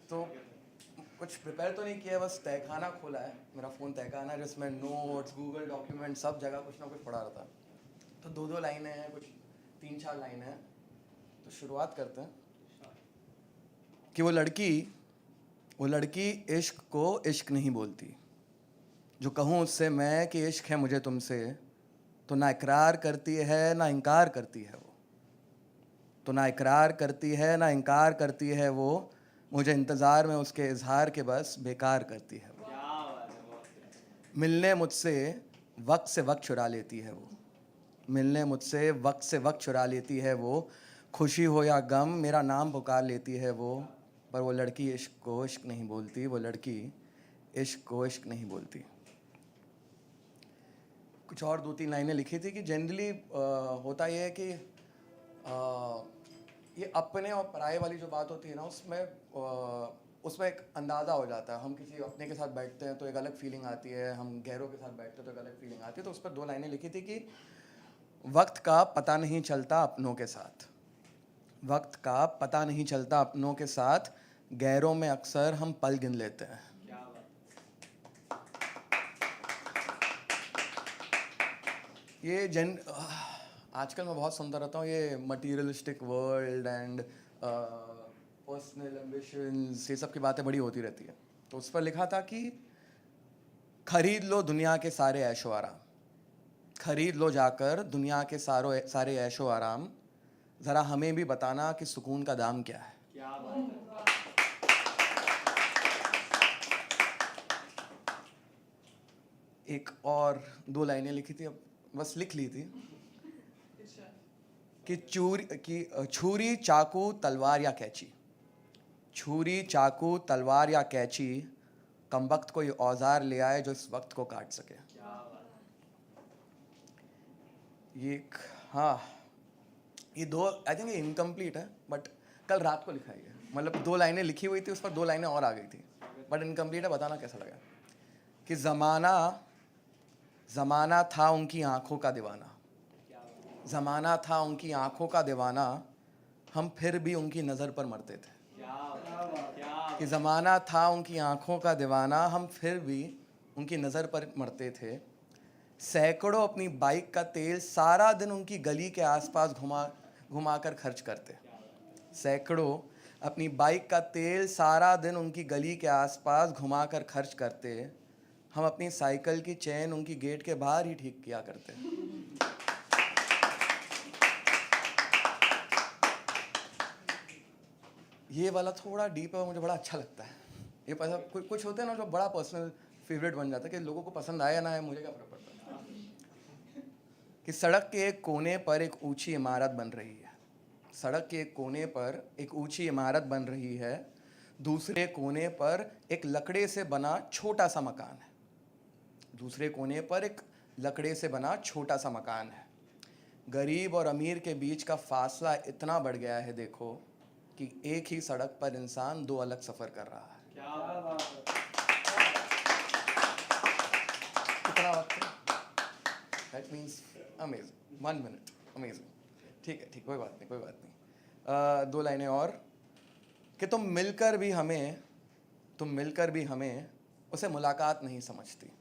S8: तो कुछ प्रिपेयर तो नहीं किया, बस तहखाना खोला है, मेरा फ़ोन तहखाना है जिसमें नोट्स, गूगल डॉक्यूमेंट, सब जगह कुछ ना कुछ पड़ा रहता है। तो 2-2 लाइनें हैं, कुछ 3-4 लाइनें हैं। तो शुरुआत करते हैं कि वो लड़की इश्क को इश्क नहीं बोलती। जो कहूँ उससे मैं कि इश्क है मुझे तुमसे, तो ना इकरार करती है ना इनकार करती है वो। तो ना इकरार करती है ना इनकार करती है वो, मुझे इंतज़ार में उसके इजहार के बस बेकार करती है वो। मिलने मुझसे वक्त से वक्त चुरा लेती है वो। मिलने मुझसे वक्त से वक्त चुरा लेती है वो। खुशी हो या गम मेरा नाम पुकार लेती है वो। पर वो लड़की इश्क को इश्क नहीं बोलती, वो लड़की इश्क को इश्क नहीं बोलती। कुछ और 2-3 लाइनें लिखी थी कि जनरली होता ये है कि ये अपने और पराये वाली जो बात होती है ना, उसमें एक अंदाज़ा हो जाता है। हम किसी अपने के साथ बैठते हैं तो एक अलग फीलिंग आती है, हम गैरों के साथ बैठते हैं तो एक अलग फीलिंग आती है। तो उस पर 2 लाइनें लिखी थी कि वक्त का पता नहीं चलता अपनों के साथ, वक्त का पता नहीं चलता अपनों के साथ, गैरों में अक्सर हम पल गिन लेते हैं। ये आजकल मैं बहुत सुनता रहता हूँ ये materialistic world and personal ambitions, ये सब की बातें बड़ी होती रहती है। तो उस पर लिखा था कि खरीद लो दुनिया के सारे ऐशो आराम, खरीद लो जाकर दुनिया के सारे ऐशो आराम, ज़रा हमें भी बताना कि सुकून का दाम क्या है। एक और 2 लाइनें लिखी थी, अब बस लिख ली थी कि छुरी चाकू तलवार या कैंची, छुरी चाकू तलवार या कैंची, कमबख्त कोई औजार ले आए जो इस वक्त को काट सके। ये 2 आई थिंक ये इनकम्प्लीट है, बट कल रात को लिखा है। मतलब 2 लाइनें लिखी हुई थी, उस पर 2 लाइनें और आ गई थी, बट इनकम्प्लीट है। बताना कैसा लगा कि ज़माना था उनकी आंखों का दीवाना, ज़माना था उनकी आंखों का दीवाना, हम फिर भी उनकी नज़र पर मरते थे। कि ज़माना था उनकी आंखों का दीवाना, हम फिर भी उनकी नज़र पर मरते थे। सैकड़ों अपनी बाइक का तेल सारा दिन उनकी गली के आसपास घुमा कर खर्च करते। सैकड़ों अपनी बाइक का तेल सारा दिन उनकी गली के आसपास घुमा कर खर्च करते। हम अपनी साइकिल की चेन उनकी गेट के बाहर ही ठीक किया करते। ये वाला थोड़ा डीप है, मुझे बड़ा अच्छा लगता है। ये कुछ होते हैं ना जो बड़ा पर्सनल फेवरेट बन जाता है कि लोगों को पसंद आया ना है, मुझे क्या फर्क पड़ता है। कि सड़क के एक कोने पर एक ऊंची इमारत बन रही है, सड़क के एक कोने पर एक ऊंची इमारत बन रही है, दूसरे कोने पर एक लकड़े से बना छोटा सा मकान है, दूसरे कोने पर एक लकड़े से बना छोटा सा मकान है। गरीब और अमीर के बीच का फासला इतना बढ़ गया है देखो, कि एक ही सड़क पर इंसान 2 अलग सफ़र कर रहा है। क्या बात है। कितना वक्त है? That means amazing, 1 minute, amazing। ठीक है, ठीक, कोई बात नहीं। 2 लाइनें और कि तुम मिलकर भी हमें उसे मुलाकात नहीं समझती,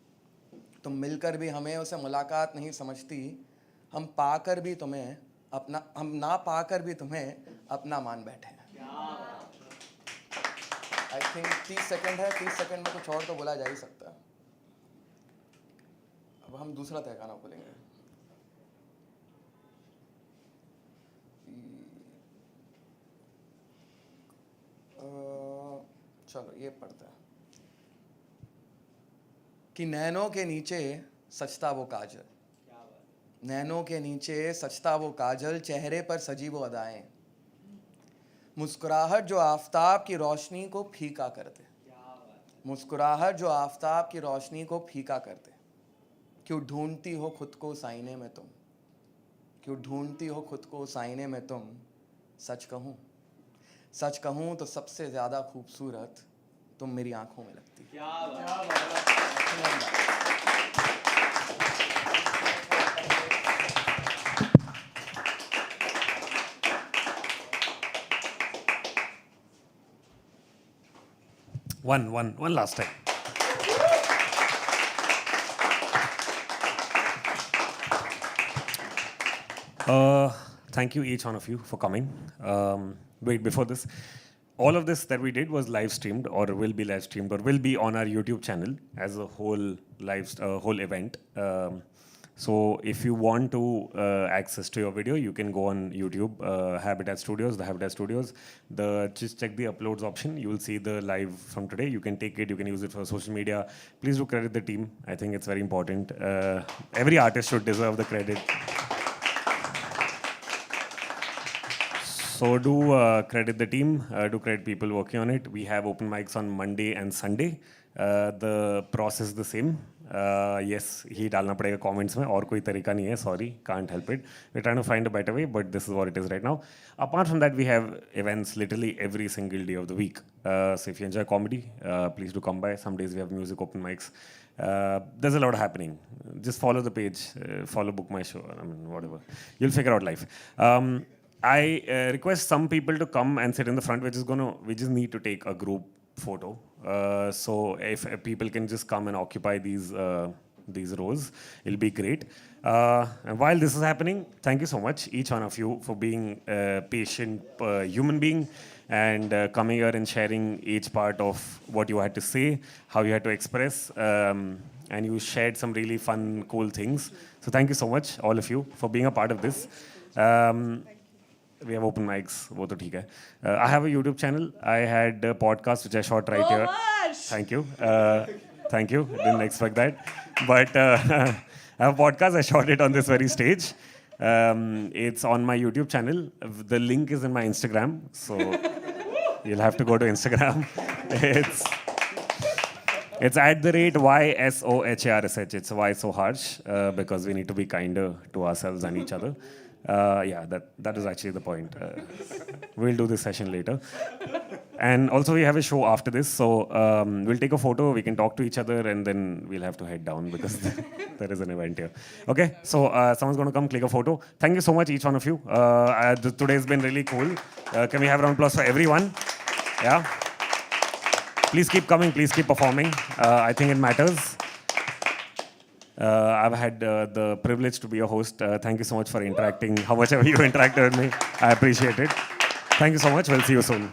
S8: तुम मिलकर भी हमें उसे मुलाकात नहीं समझती, हम ना पाकर भी तुम्हें अपना मान बैठे हैं। आई थिंक 30 सेकंड है, 30 सेकंड में कुछ और तो बोला जा ही सकता है। अब हम दूसरा तहखाना खोलेंगे। चलो ये पढ़ते हैं कि नैनों के नीचे सचता वो काजल, नैनों के नीचे सचता वो काजल, चेहरे पर सजी वो अदाएं, मुस्कुराहट जो आफताब की रोशनी को फीका कर दे, मुस्कुराहट जो आफताब की रोशनी को फीका कर दे। क्यों ढूंढती हो खुद को साइने में तुम, क्यों ढूंढती हो खुद को साइने में तुम, सच कहूँ सच कहूँ तो सबसे ज़्यादा खूबसूरत तुम मेरी आंखों में लगती।
S1: One last time. Thank you, each one of you, for coming. Wait, before this, all of this that we did was live streamed, or will be live streamed, or will be on our YouTube channel as a whole whole event. So if you want to access to your video, you can go on YouTube, Habitat Studios, the Habitat Studios. Just check the uploads option. You will see the live from today. You can take it. You can use it for social media. Please do credit the team. I think it's very important. Every artist should deserve the credit. So do credit the team, do credit people working on it. We have open mics on Monday and Sunday. The process is the same. Yes, he डालना पड़ेगा comments में और कोई तरीका नहीं है. Sorry, can't help it. We're trying to find a better way, but this is what it is right now. Apart from that, we have events literally every single day of the week. So if you enjoy comedy, please do come by. Some days we have music open mics. There's a lot happening. Just follow the page, follow Book My Show. I mean, whatever. You'll figure out life. I request some people to come and sit in the front. We just need to take a group photo. So if people can just come and occupy these rows, it'll be great. And while this is happening, thank you so much, each one of you, for being a patient human being and coming here and sharing each part of what you had to say, how you had to express, and you shared some really fun, cool things. So thank you so much, all of you, for being a part of this. We have open mics, wo to theek hai. I have a YouTube channel. I had a podcast which I shot right here. Thank you. Thank you. Didn't expect that. But I have a podcast. I shot it on this very stage. It's on my YouTube channel. The link is in my Instagram. So you'll have to go to Instagram. It's @YSOHARSH. It's why so harsh, because we need to be kinder to ourselves and each other. Yeah, that is actually the point. We'll do this session later. And also we have a show after this, so we'll take a photo, we can talk to each other, and then we'll have to head down because there is an event here. Okay, so someone's going to come click a photo. Thank you so much, each one of you. Today's been really cool. Can we have a round of applause for everyone? Yeah. Please keep coming, please keep performing. I think it matters. I've had the privilege to be a host. Thank you so much for interacting, how much ever you interacted with me. I appreciate it. Thank you so much. We'll see you soon.